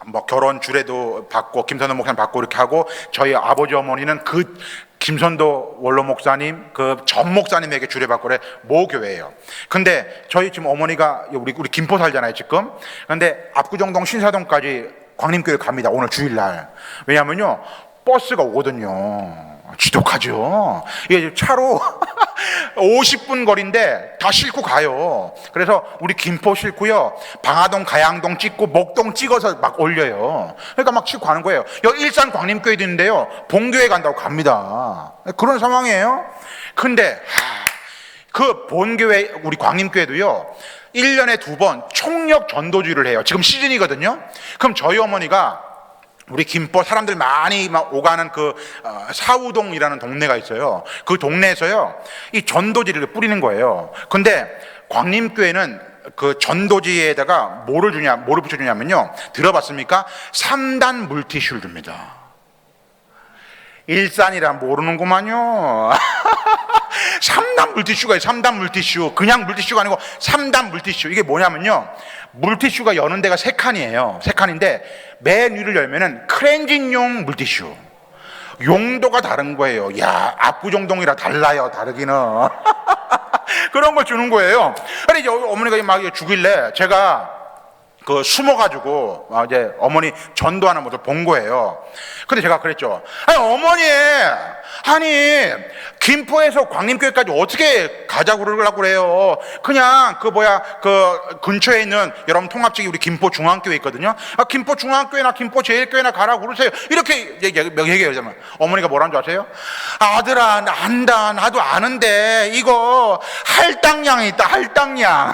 S2: 뭐 결혼 주례도 받고 김선도 목사님 받고 이렇게 하고, 저희 아버지 어머니는 그 김선도 원로 목사님 그 전 목사님에게 주례받고 그래 모교회예요. 근데 저희 지금 어머니가 우리 김포 살잖아요 지금. 근데 압구정동 신사동까지 광림교회 갑니다 오늘 주일날. 왜냐면요 버스가 오거든요. 지독하죠. 이게 차로 50분 거리인데 다 싣고 가요. 그래서 우리 김포 싣고요, 방화동 가양동 찍고 목동 찍어서 막 올려요. 그러니까 막 싣고 가는 거예요. 여기 일산 광림교회도 있는데요, 본교회 간다고 갑니다. 그런 상황이에요. 근데 그 본교회 우리 광림교회도요 1년에 2번 총력 전도주의를 해요. 지금 시즌이거든요. 그럼 저희 어머니가 우리 김포 사람들 많이 막 오가는 그 사우동이라는 동네가 있어요. 그 동네에서요 이 전도지를 뿌리는 거예요. 근데 광림교회는 그 전도지에다가 뭐를 붙여주냐면요, 들어봤습니까? 3단 물티슈를 줍니다. 일산이라 모르는구만요. 3단 물티슈가 있어요. 3단 물티슈. 그냥 물티슈가 아니고 3단 물티슈. 이게 뭐냐면요, 물티슈가 여는 데가 3칸이에요. 3칸인데 맨 위를 열면은 클렌징용 물티슈. 용도가 다른 거예요. 야, 압구정동이라 달라요. 다르기는. 그런 걸 주는 거예요. 근데 이제 어머니가 막 주길래 제가 그 숨어가지고 이제 어머니 전도하는 모습을 본 거예요. 근데 제가 그랬죠. 아니 어머니, 아니 김포에서 광림교회까지 어떻게 가자고 그러려고 그래요? 그냥 그 근처에 있는 여러분 통합지기 우리 김포 중앙교회 있거든요. 김포 중앙교회나 김포 제일교회나 가라고 그러세요. 이렇게 얘기해요. 어머니가 뭐라는 줄 아세요? 아들아, 안다. 나도 아는데 이거 할당량이 있다. 할당량.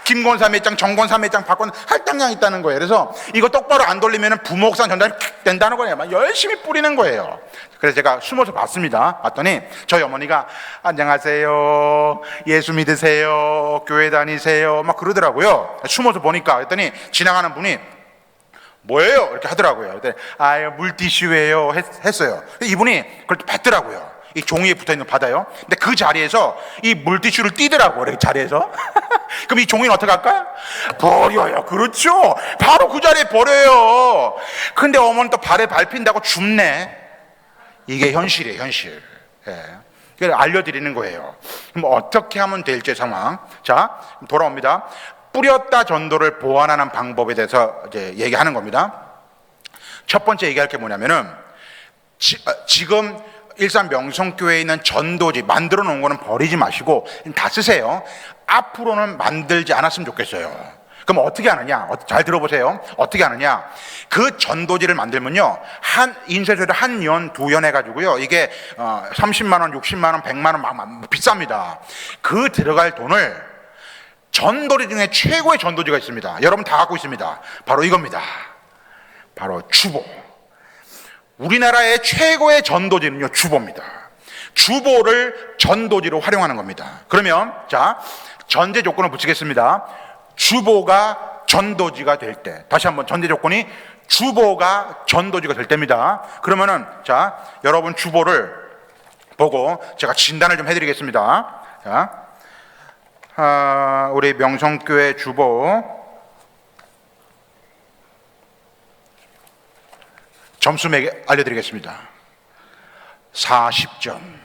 S2: 김권사 몇 장, 정권사 몇 장 바꿔는 할당량이 있다는 거예요. 그래서 이거 똑바로 안 돌리면 부목산 전달이 된다는 거예요. 막 열심히 뿌리는 거예요. 그래서 제가 숨어서 봤습니다. 봤더니 저희 어머니가 안녕하세요, 예수 믿으세요, 교회 다니세요 막 그러더라고요. 숨어서 보니까. 그랬더니 지나가는 분이 뭐예요? 이렇게 하더라고요. 그랬더니 물티슈예요 했어요. 이분이 그걸 또 봤더라고요. 이 종이에 붙어있는 거 받아요. 근데 그 자리에서 이 물티슈를 띄더라고, 그 자리에서. 그럼 이 종이는 어떻게 할까? 버려요. 그렇죠. 바로 그 자리에 버려요. 근데 어머니는 또 발에 밟힌다고 줍네. 이게 현실이에요, 현실. 예. 그래서 알려드리는 거예요. 그럼 어떻게 하면 될지 상황. 자, 돌아옵니다. 뿌렸다 전도를 보완하는 방법에 대해서 이제 얘기하는 겁니다. 첫 번째 얘기할 게 뭐냐면은 지금 일산 명성교회에 있는 전도지 만들어 놓은 거는 버리지 마시고 다 쓰세요. 앞으로는 만들지 않았으면 좋겠어요. 그럼 어떻게 하느냐? 잘 들어보세요. 어떻게 하느냐? 그 전도지를 만들면요, 한 인쇄소에다 한 연, 두 연 해가지고요, 이게 30만 원, 60만 원, 100만 원 막 비쌉니다. 그 들어갈 돈을 전도지 중에 최고의 전도지가 있습니다. 여러분 다 갖고 있습니다. 바로 이겁니다. 바로 주보. 우리나라의 최고의 전도지는요, 주보입니다. 주보를 전도지로 활용하는 겁니다. 그러면 자, 전제 조건을 붙이겠습니다. 주보가 전도지가 될 때, 다시 한번 전제 조건이 주보가 전도지가 될 때입니다. 그러면은 자, 여러분 주보를 보고 제가 진단을 좀 해드리겠습니다. 자, 우리 명성교회 주보 점수 알려드리겠습니다. 40점.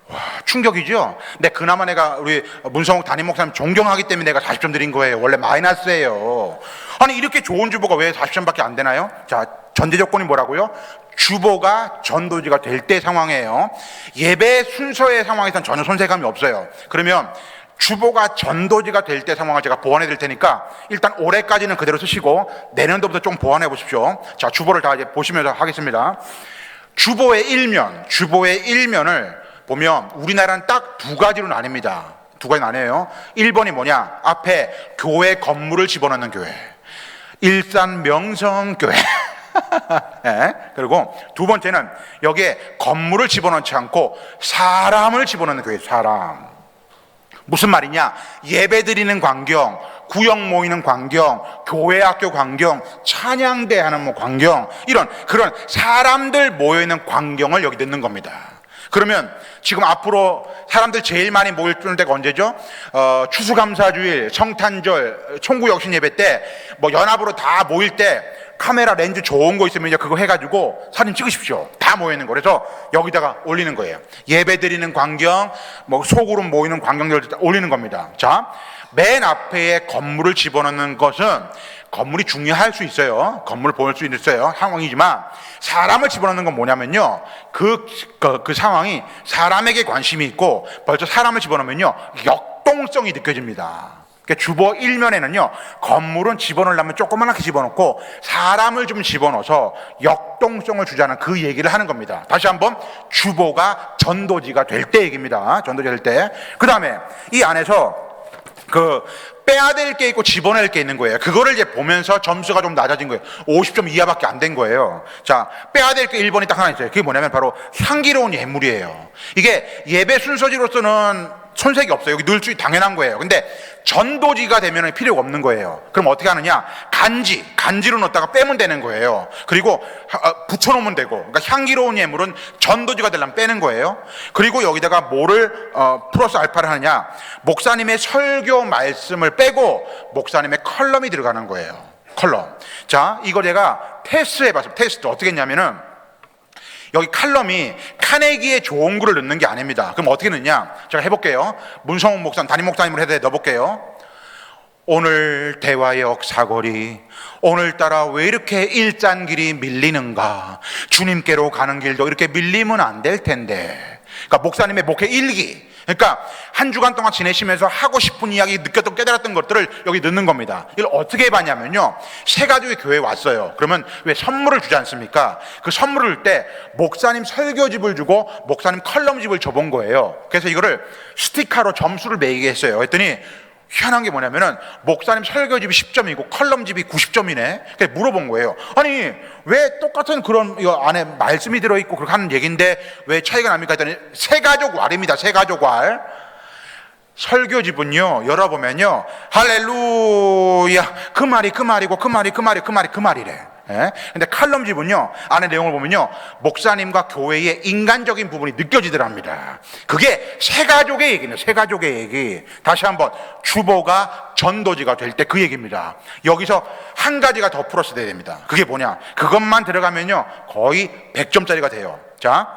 S2: 와, 충격이죠? 근데 그나마 내가 우리 문성욱 담임 목사님 존경하기 때문에 내가 40점 드린 거예요. 원래 마이너스예요. 아니, 이렇게 좋은 주보가 왜 40점밖에 안 되나요? 자, 전제 조건이 뭐라고요? 주보가 전도지가 될 때 상황이에요. 예배 순서의 상황에서는 전혀 손색감이 없어요. 그러면 주보가 전도지가 될 때 상황을 제가 보완해 드릴 테니까 일단 올해까지는 그대로 쓰시고 내년도부터 좀 보완해 보십시오. 자, 주보를 다 이제 보시면서 하겠습니다. 주보의 일면을 보면 우리나라는 딱 두 가지로 나뉩니다. 두 가지 나뉘어요. 1번이 뭐냐? 앞에 교회 건물을 집어넣는 교회. 일산 명성교회. 네. 그리고 두 번째는 여기에 건물을 집어넣지 않고 사람을 집어넣는 교회. 사람. 무슨 말이냐? 예배 드리는 광경, 구역 모이는 광경, 교회 학교 광경, 찬양대 하는 뭐 광경, 이런 그런 사람들 모여있는 광경을 여기 넣는 겁니다. 그러면 지금 앞으로 사람들 제일 많이 모일 때가 언제죠? 추수감사주일, 성탄절, 총구역신 예배 때 뭐 연합으로 다 모일 때 카메라 렌즈 좋은 거 있으면 이제 그거 해가지고 사진 찍으십시오. 다 모이는 거. 그래서 여기다가 올리는 거예요. 예배 드리는 광경, 뭐 소그룹 모이는 광경들 올리는 겁니다. 자, 맨 앞에 건물을 집어넣는 것은 건물이 중요할 수 있어요. 건물을 볼 수 있어요. 상황이지만 사람을 집어넣는 건 뭐냐면요, 그 상황이 사람에게 관심이 있고 벌써 사람을 집어넣으면요 역동성이 느껴집니다. 그러니까 주보 일면에는요, 건물은 집어넣으려면 조그맣게 집어넣고 사람을 좀 집어넣어서 역동성을 주자는 그 얘기를 하는 겁니다. 다시 한번 주보가 전도지가 될 때 얘기입니다. 전도지가 될 때. 그 다음에 이 안에서 빼야 될 게 있고 집어낼 게 있는 거예요. 그거를 이제 보면서 점수가 좀 낮아진 거예요. 50점 이하밖에 안 된 거예요. 자, 빼야 될 게 1번이 딱 하나 있어요. 그게 뭐냐면 바로 향기로운 예물이에요. 이게 예배 순서지로서는 손색이 없어요. 여기 넣을 수 당연한 거예요. 근데 전도지가 되면 필요가 없는 거예요. 그럼 어떻게 하느냐? 간지로 넣었다가 빼면 되는 거예요. 그리고 붙여놓으면 되고, 그러니까 향기로운 예물은 전도지가 되려면 빼는 거예요. 그리고 여기다가 뭐를 플러스 알파를 하느냐? 목사님의 설교 말씀을 빼고 목사님의 컬럼이 들어가는 거예요. 컬럼. 자, 이거 제가 테스트 해봤어요. 테스트 어떻게 했냐면은 여기 칼럼이 카네기의 좋은 글을 넣는 게 아닙니다. 그럼 어떻게 넣냐? 제가 해볼게요. 문성욱 목사님, 담임 목사님을 해서 넣어볼게요. 오늘 대화역 사거리, 오늘따라 왜 이렇게 일잔길이 밀리는가? 주님께로 가는 길도 이렇게 밀리면 안 될 텐데. 그러니까 목사님의 목회 일기, 그러니까 한 주간 동안 지내시면서 하고 싶은 이야기, 느꼈던 깨달았던 것들을 여기 넣는 겁니다. 이걸 어떻게 해봤냐면요, 세 가족이 교회에 왔어요. 그러면 왜 선물을 주지 않습니까? 그 선물을 줄 때 목사님 설교집을 주고 목사님 컬럼집을 줘본 거예요. 그래서 이거를 스티커로 점수를 매기게 했어요. 그랬더니 희한한 게 뭐냐면은 목사님 설교집이 10점이고 컬럼집이 90점이네. 그래서 물어본 거예요. 아니, 왜 똑같은 그런 이거 안에 말씀이 들어있고 그렇게 하는 얘기인데 왜 차이가 납니까? 했더니 세가족왈입니다. 세가족왈. 설교집은요, 열어보면요, 할렐루야, 그 말이래. 예? 근데 칼럼집은요, 안에 내용을 보면요, 목사님과 교회의 인간적인 부분이 느껴지더랍니다. 그게 새 가족의 얘기네요. 새 가족의 얘기. 다시 한번, 주보가 전도지가 될 때 그 얘기입니다. 여기서 한 가지가 더 플러스 돼야 됩니다. 그게 뭐냐? 그것만 들어가면요, 거의 100점짜리가 돼요. 자,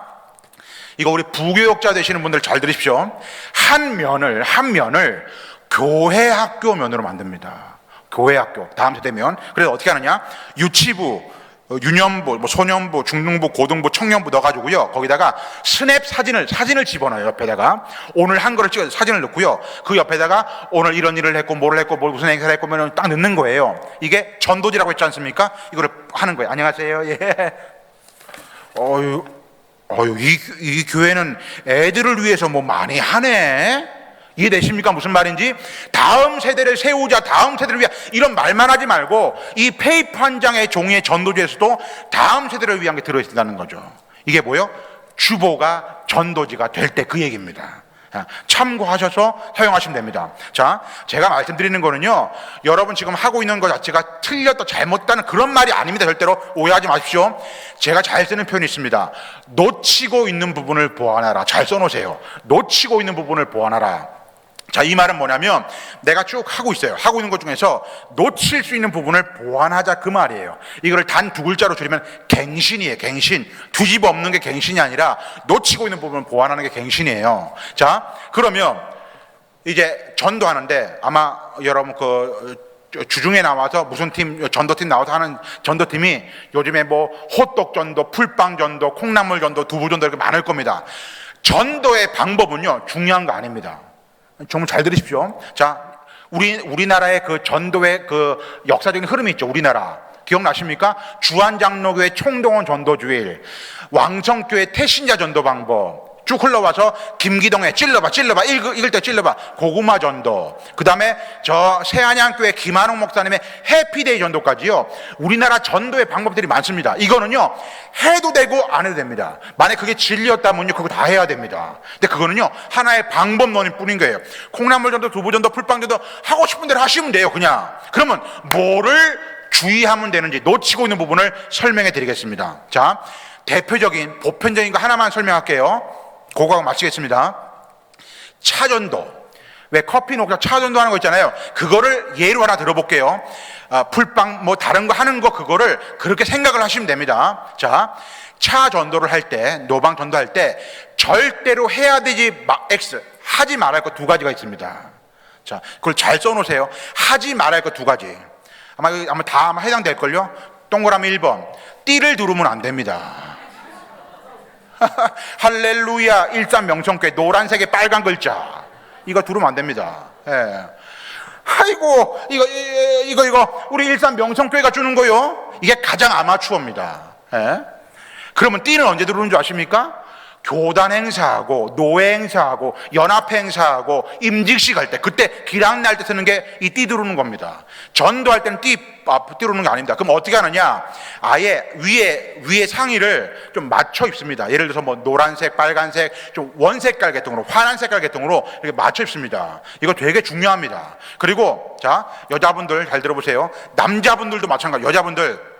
S2: 이거 우리 부교육자 되시는 분들 잘 들으십시오. 한 면을 교회 학교 면으로 만듭니다. 교회 학교. 다음 세대면. 그래서 어떻게 하느냐? 유치부, 유년부, 뭐 소년부, 중등부, 고등부, 청년부 넣어가지고요. 거기다가 스냅 사진을 집어넣어요. 옆에다가. 오늘 한 거를 찍어서 사진을 넣고요. 그 옆에다가 오늘 이런 일을 했고, 뭐를 했고, 무슨 행사를 했고, 딱 넣는 거예요. 이게 전도지라고 했지 않습니까? 이거를 하는 거예요. 안녕하세요. 예. 이 교회는 애들을 위해서 뭐 많이 하네? 이해되십니까? 무슨 말인지? 다음 세대를 세우자, 다음 세대를 위한, 이런 말만 하지 말고, 이 페이퍼 한 장의 종이의 전도지에서도 다음 세대를 위한 게 들어있다는 거죠. 이게 뭐요? 주보가 전도지가 될 때 그 얘기입니다. 참고하셔서 사용하시면 됩니다. 자, 제가 말씀드리는 거는요, 여러분 지금 하고 있는 것 자체가 틀렸다, 잘못다는 그런 말이 아닙니다. 절대로 오해하지 마십시오. 제가 잘 쓰는 표현이 있습니다. 놓치고 있는 부분을 보완하라. 잘 써놓으세요. 놓치고 있는 부분을 보완하라. 자, 이 말은 뭐냐면 내가 쭉 하고 있어요. 하고 있는 것 중에서 놓칠 수 있는 부분을 보완하자, 그 말이에요. 이거를 단 두 글자로 줄이면 갱신이에요. 갱신. 뒤집어 엎는 게 갱신이 아니라 놓치고 있는 부분을 보완하는 게 갱신이에요. 자, 그러면 이제 전도하는데 아마 여러분 주중에 나와서 무슨 팀, 전도팀 나와서 하는 전도팀이 요즘에 뭐 호떡 전도, 풀빵 전도, 콩나물 전도, 두부 전도 이렇게 많을 겁니다. 전도의 방법은요, 중요한 거 아닙니다. 정말 잘 들으십시오. 자, 우리나라의 그 전도의 그 역사적인 흐름이 있죠. 우리나라. 기억나십니까? 주한장로교회 총동원 전도주일, 왕성교회 태신자 전도 방법, 쭉 흘러와서 김기동의 찔러봐 읽을 때 찔러봐 고구마 전도, 그 다음에 저 새안양교회 김한옥 목사님의 해피데이 전도까지요. 우리나라 전도의 방법들이 많습니다. 이거는요, 해도 되고 안 해도 됩니다. 만약 그게 진리였다면요, 그거 다 해야 됩니다. 근데 그거는요, 하나의 방법론일 뿐인 거예요. 콩나물 전도, 두부 전도, 풀빵 전도 하고 싶은 대로 하시면 돼요. 그냥. 그러면 뭐를 주의하면 되는지, 놓치고 있는 부분을 설명해 드리겠습니다. 자, 대표적인 보편적인 거 하나만 설명할게요. 그거 마치겠습니다. 차전도. 왜 커피 녹자 차전도 하는 거 있잖아요. 그거를 예로 하나 들어볼게요. 풀빵 뭐 다른 거 하는 거, 그거를 그렇게 생각을 하시면 됩니다. 자, 차전도를 할 때, 노방 전도할 때 절대로 해야 되지 X, 하지 말할 거 두 가지가 있습니다. 자, 그걸 잘 써놓으세요. 하지 말할 거 두 가지. 아마 다 해당될걸요. 동그라미 1번, 띠를 두르면 안 됩니다. 할렐루야 일산명성교회 노란색의 빨간 글자, 이거 두르면 안 됩니다. 예. 아이고, 이거 우리 일산명성교회가 주는 거요. 이게 가장 아마추어입니다. 예. 그러면 띠는 언제 두르는 줄 아십니까? 교단 행사하고 노회 행사하고 연합 행사하고 임직식 할 때, 그때 기랑 날 때 쓰는 게 이 띠 두르는 겁니다. 전도할 때는 띠 두르는 게 아닙니다. 그럼 어떻게 하느냐? 아예 위에 상의를 좀 맞춰 입습니다. 예를 들어서 뭐 노란색, 빨간색, 좀 원색깔 계통으로, 환한 색깔 계통으로 이렇게 맞춰 입습니다. 이거 되게 중요합니다. 그리고 자, 여자분들 잘 들어보세요. 남자분들도 마찬가지. 여자분들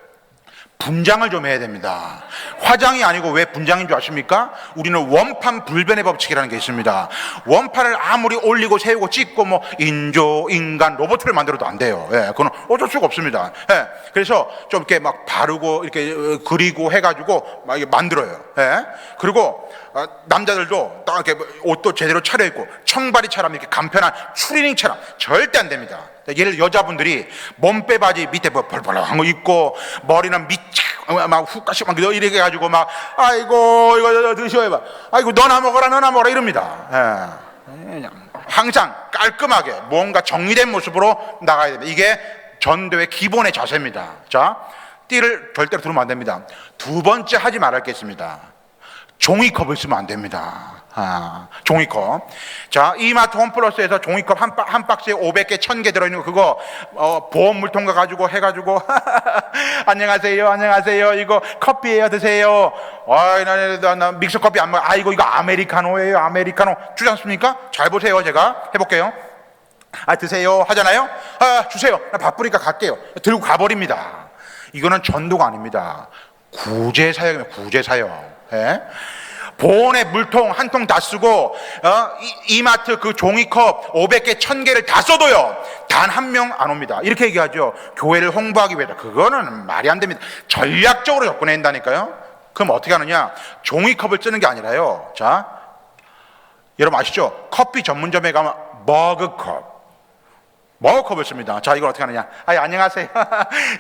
S2: 분장을 좀 해야 됩니다. 화장이 아니고 왜 분장인 줄 아십니까? 우리는 원판 불변의 법칙이라는 게 있습니다. 원판을 아무리 올리고 세우고 찍고 뭐 인조, 인간, 로봇을 만들어도 안 돼요. 예, 그건 어쩔 수가 없습니다. 예, 그래서 좀 이렇게 막 바르고 이렇게 그리고 해가지고 막 이렇게 만들어요. 예, 그리고 남자들도 딱 이렇게 옷도 제대로 차려입고 청바지처럼 이렇게 간편한 추리닝처럼 절대 안 됩니다. 예를 들어 여자분들이 몸빼 바지 밑에 뭐 벌벌한 거 입고 머리는 막 훅가시 막 이렇게 해가지고 막 아이고 이거 드셔봐, 아이고 너나 먹어라 이럽니다. 예. 항상 깔끔하게 뭔가 정리된 모습으로 나가야 됩니다. 이게 전도의 기본의 자세입니다. 자, 띠를 절대로 두르면 안 됩니다. 두 번째 하지 말할 게 있습니다. 종이컵을 쓰면 안 됩니다. 종이컵. 자, 이마트 홈플러스에서 종이컵 한 박스에 500개, 1000개 들어있는 거, 그거 보험 물통 가가지고 해가지고 안녕하세요 이거 커피예요, 드세요. 나 믹스 커피 안 먹어. 이거 아메리카노예요, 아메리카노 주지 않습니까? 잘 보세요. 제가 해볼게요. 드세요 하잖아요. 주세요. 나 바쁘니까 갈게요. 들고 가버립니다. 이거는 전도가 아닙니다. 구제 사역입니다. 구제 사역. 예? 보온에 물통 한 통 다 쓰고 이마트 그 종이컵 500개 1000개를 다 써도요 단 한 명 안 옵니다. 이렇게 얘기하죠. 교회를 홍보하기 위해서. 그거는 말이 안 됩니다. 전략적으로 접근해야 된다니까요. 그럼 어떻게 하느냐, 종이컵을 쓰는 게 아니라요, 자, 여러분 아시죠? 커피 전문점에 가면 머그컵을 씁니다. 자, 이걸 어떻게 하느냐, 안녕하세요.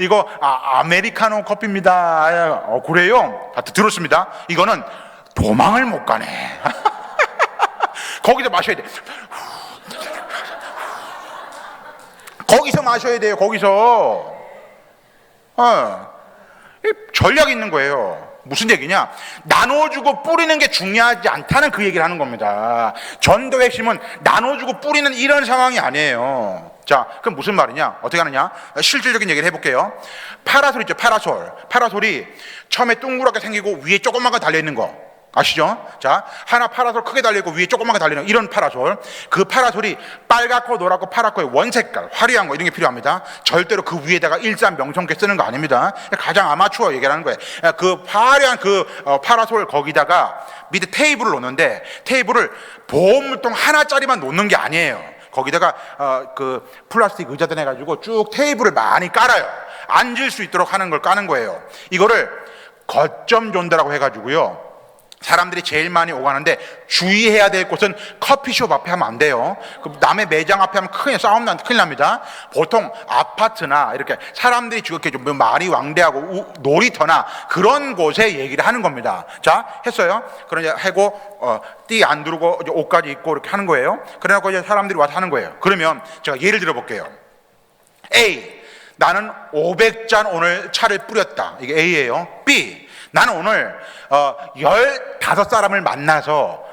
S2: 이거 아메리카노 커피입니다. 그래요? 다 들었습니다. 이거는 도망을 못 가네. 거기서 마셔야 돼. 거기서 마셔야 돼요. 거기서. 전략이 있는 거예요. 무슨 얘기냐? 나눠주고 뿌리는 게 중요하지 않다는 그 얘기를 하는 겁니다. 전도의 핵심은 나눠주고 뿌리는 이런 상황이 아니에요. 자, 그럼 무슨 말이냐? 어떻게 하느냐? 실질적인 얘기를 해볼게요. 파라솔 있죠, 파라솔. 파라솔이 처음에 둥그랗게 생기고 위에 조그만 거 달려있는 거 아시죠? 자, 하나 파라솔 크게 달려있고 위에 조그만 거 달리는 이런 파라솔. 그 파라솔이 빨갛고 노랗고 파랗고 원색깔 화려한 거 이런 게 필요합니다. 절대로 그 위에다가 일산명성께 쓰는 거 아닙니다. 가장 아마추어 얘기를 하는 거예요. 그 화려한 그 파라솔 거기다가 밑에 테이블을 놓는데 테이블을 보온물통 하나짜리만 놓는 게 아니에요. 거기다가 그 플라스틱 의자들 해가지고 쭉 테이블을 많이 깔아요. 앉을 수 있도록 하는 걸 까는 거예요. 이거를 거점 존대라고 해가지고요, 사람들이 제일 많이 오가는데 주의해야 될 곳은 커피숍 앞에 하면 안 돼요. 남의 매장 앞에 하면 큰일 납니다. 보통 아파트나 이렇게 사람들이 이렇게 좀 말이 왕래하고 놀이터나 그런 곳에 얘기를 하는 겁니다. 자, 했어요. 그러냐 하고 띠 안 두르고 옷까지 입고 이렇게 하는 거예요. 그래갖고 이제 사람들이 와서 하는 거예요. 그러면 제가 예를 들어 볼게요. A, 나는 500잔 오늘 차를 뿌렸다. 이게 A예요. B, 나는 오늘 15사람을 만나서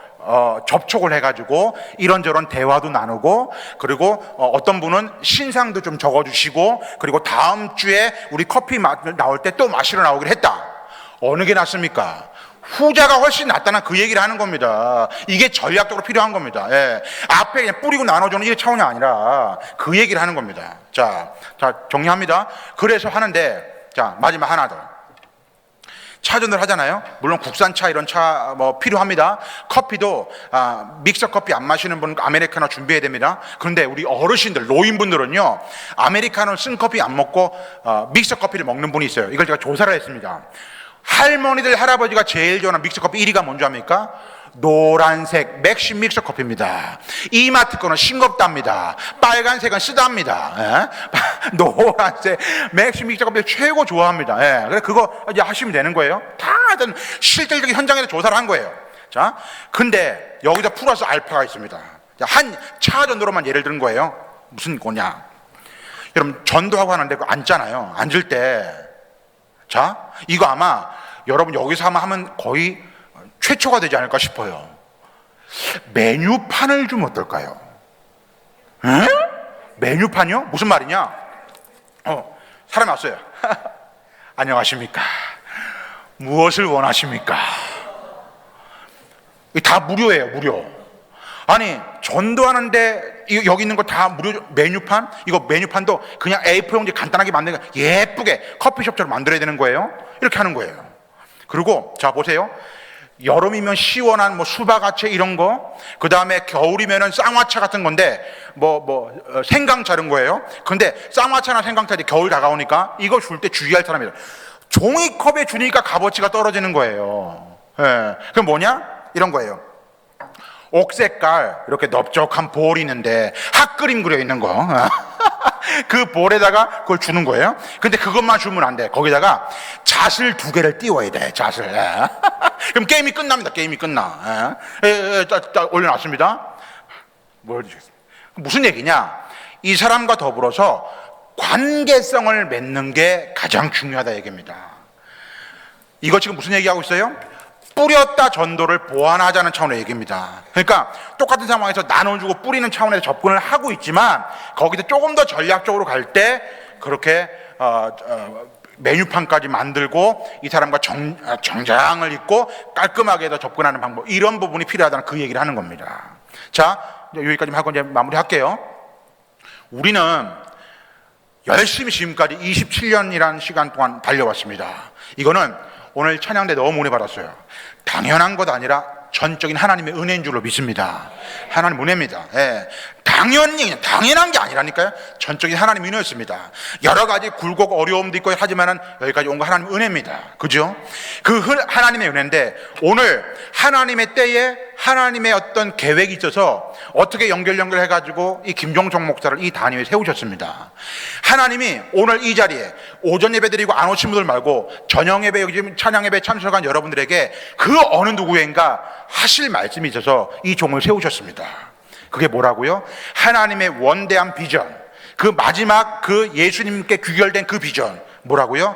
S2: 접촉을 해가지고 이런저런 대화도 나누고, 그리고 어떤 분은 신상도 좀 적어주시고, 그리고 다음 주에 우리 커피 나올 때 또 마시러 나오기로 했다. 어느 게 낫습니까? 후자가 훨씬 낫다는 그 얘기를 하는 겁니다. 이게 전략적으로 필요한 겁니다. 예. 앞에 그냥 뿌리고 나눠주는 이 차원이 아니라 그 얘기를 하는 겁니다. 자, 정리합니다. 그래서 하는데, 자, 마지막 하나 더. 차전을 하잖아요. 물론 국산차 이런 차 뭐 필요합니다. 커피도 믹서 커피 안 마시는 분은 아메리카노 준비해야 됩니다. 그런데 우리 어르신들, 노인분들은요, 아메리카노 쓴 커피 안 먹고 믹서 커피를 먹는 분이 있어요. 이걸 제가 조사를 했습니다. 할머니들, 할아버지가 제일 좋아하는 믹서 커피 1위가 뭔지 압니까? 노란색 맥심 믹서 커피입니다. 이마트 거는 싱겁답니다. 빨간색은 쓰답니다. 예? 노란색 맥심 믹서 커피 최고 좋아합니다. 예. 그래 그거 이제 하시면 되는 거예요. 다들 실질적인 현장에서 조사를 한 거예요. 자, 근데 여기다 플러스 알파가 있습니다. 한 차 정도로만 예를 든 거예요. 무슨 거냐? 여러분 전도하고 하는데 그거 앉잖아요. 앉을 때, 자, 이거 아마 여러분 여기서 하면 거의 최초가 되지 않을까 싶어요. 메뉴판을 주면 어떨까요? 에? 메뉴판이요? 무슨 말이냐? 사람이 왔어요. 안녕하십니까? 무엇을 원하십니까? 다 무료예요, 무료. 아니, 전도하는데 여기 있는 거 다 무료. 메뉴판? 이거 메뉴판도 그냥 A4 용지 간단하게 만드는 거 예쁘게 커피숍처럼 만들어야 되는 거예요. 이렇게 하는 거예요. 그리고 자 보세요. 여름이면 시원한 뭐 수박아채 이런 거, 그 다음에 겨울이면은 쌍화차 같은 건데 생강 자른 거예요. 근데 쌍화차나 생강차 이제 겨울 다가오니까 이거 줄 때 주의할 사람이에요. 종이컵에 주니까 값어치가 떨어지는 거예요. 예. 그럼 뭐냐? 이런 거예요. 옥색깔 이렇게 넓적한 볼이 있는데 핫그림 그려 있는 거. 그 볼에다가 그걸 주는 거예요. 근데 그것만 주면 안 돼. 거기다가 잣을 2개를 띄워야 돼. 잣을. 그럼 게임이 끝납니다. 게임이 끝나. 올려놨습니다. 뭘 주겠습니까? 무슨 얘기냐? 이 사람과 더불어서 관계성을 맺는 게 가장 중요하다 얘기입니다. 이거 지금 무슨 얘기하고 있어요? 뿌렸다 전도를 보완하자는 차원의 얘기입니다. 그러니까 똑같은 상황에서 나눠주고 뿌리는 차원에서 접근을 하고 있지만 거기서 조금 더 전략적으로 갈 때 그렇게 메뉴판까지 만들고 이 사람과 정장을 입고 깔끔하게 더 접근하는 방법, 이런 부분이 필요하다는 그 얘기를 하는 겁니다. 자, 여기까지 하고 이제 마무리할게요. 우리는 열심히 지금까지 27년이라는 시간 동안 달려왔습니다. 이거는 오늘 찬양대 너무 은혜 받았어요. 당연한 것 아니라 전적인 하나님의 은혜인 줄로 믿습니다. 하나님 은혜입니다. 예. 당연히 그냥 당연한 게 아니라니까요. 전적인 하나님의 은혜였습니다. 여러 가지 굴곡 어려움도 있고 하지만은 여기까지 온 거 하나님의 은혜입니다. 그죠? 그 하나님의 은혜인데 오늘 하나님의 때에 하나님의 어떤 계획이 있어서 어떻게 연결해가지고 이 김종정 목사를 이 단위에 세우셨습니다. 하나님이 오늘 이 자리에 오전 예배 드리고 안 오신 분들 말고 저녁 예배, 여기 지금 찬양 예배 참석한 여러분들에게 그 어느 누구인가 하실 말씀이 있어서 이 종을 세우셨습니다. 그게 뭐라고요? 하나님의 원대한 비전, 그 마지막 그 예수님께 귀결된 그 비전 뭐라고요?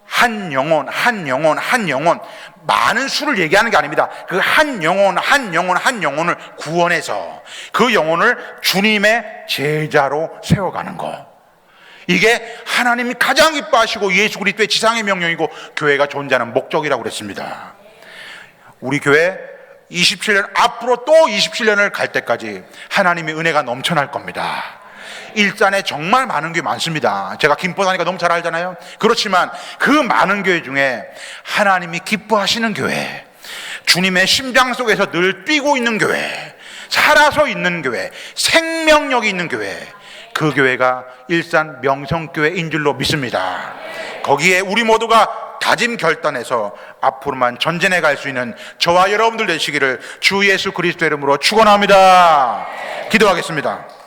S2: 한 영혼, 한 영혼, 한 영혼, 많은 수를 얘기하는 게 아닙니다. 그 한 영혼, 한 영혼, 한 영혼을 구원해서 그 영혼을 주님의 제자로 세워가는 거. 이게 하나님이 가장 기뻐하시고 예수 그리스도의 지상의 명령이고 교회가 존재하는 목적이라고 그랬습니다. 우리 교회 27년, 앞으로 또 27년을 갈 때까지 하나님의 은혜가 넘쳐날 겁니다. 일산에 정말 많은 교회 많습니다. 제가 김포 사니까 너무 잘 알잖아요. 그렇지만 그 많은 교회 중에 하나님이 기뻐하시는 교회, 주님의 심장 속에서 늘 뛰고 있는 교회, 살아서 있는 교회, 생명력이 있는 교회, 그 교회가 일산 명성교회인 줄로 믿습니다. 거기에 우리 모두가 다짐 결단해서 앞으로만 전진해 갈 수 있는 저와 여러분들 되시기를 주 예수 그리스도의 이름으로 축원합니다. 기도하겠습니다.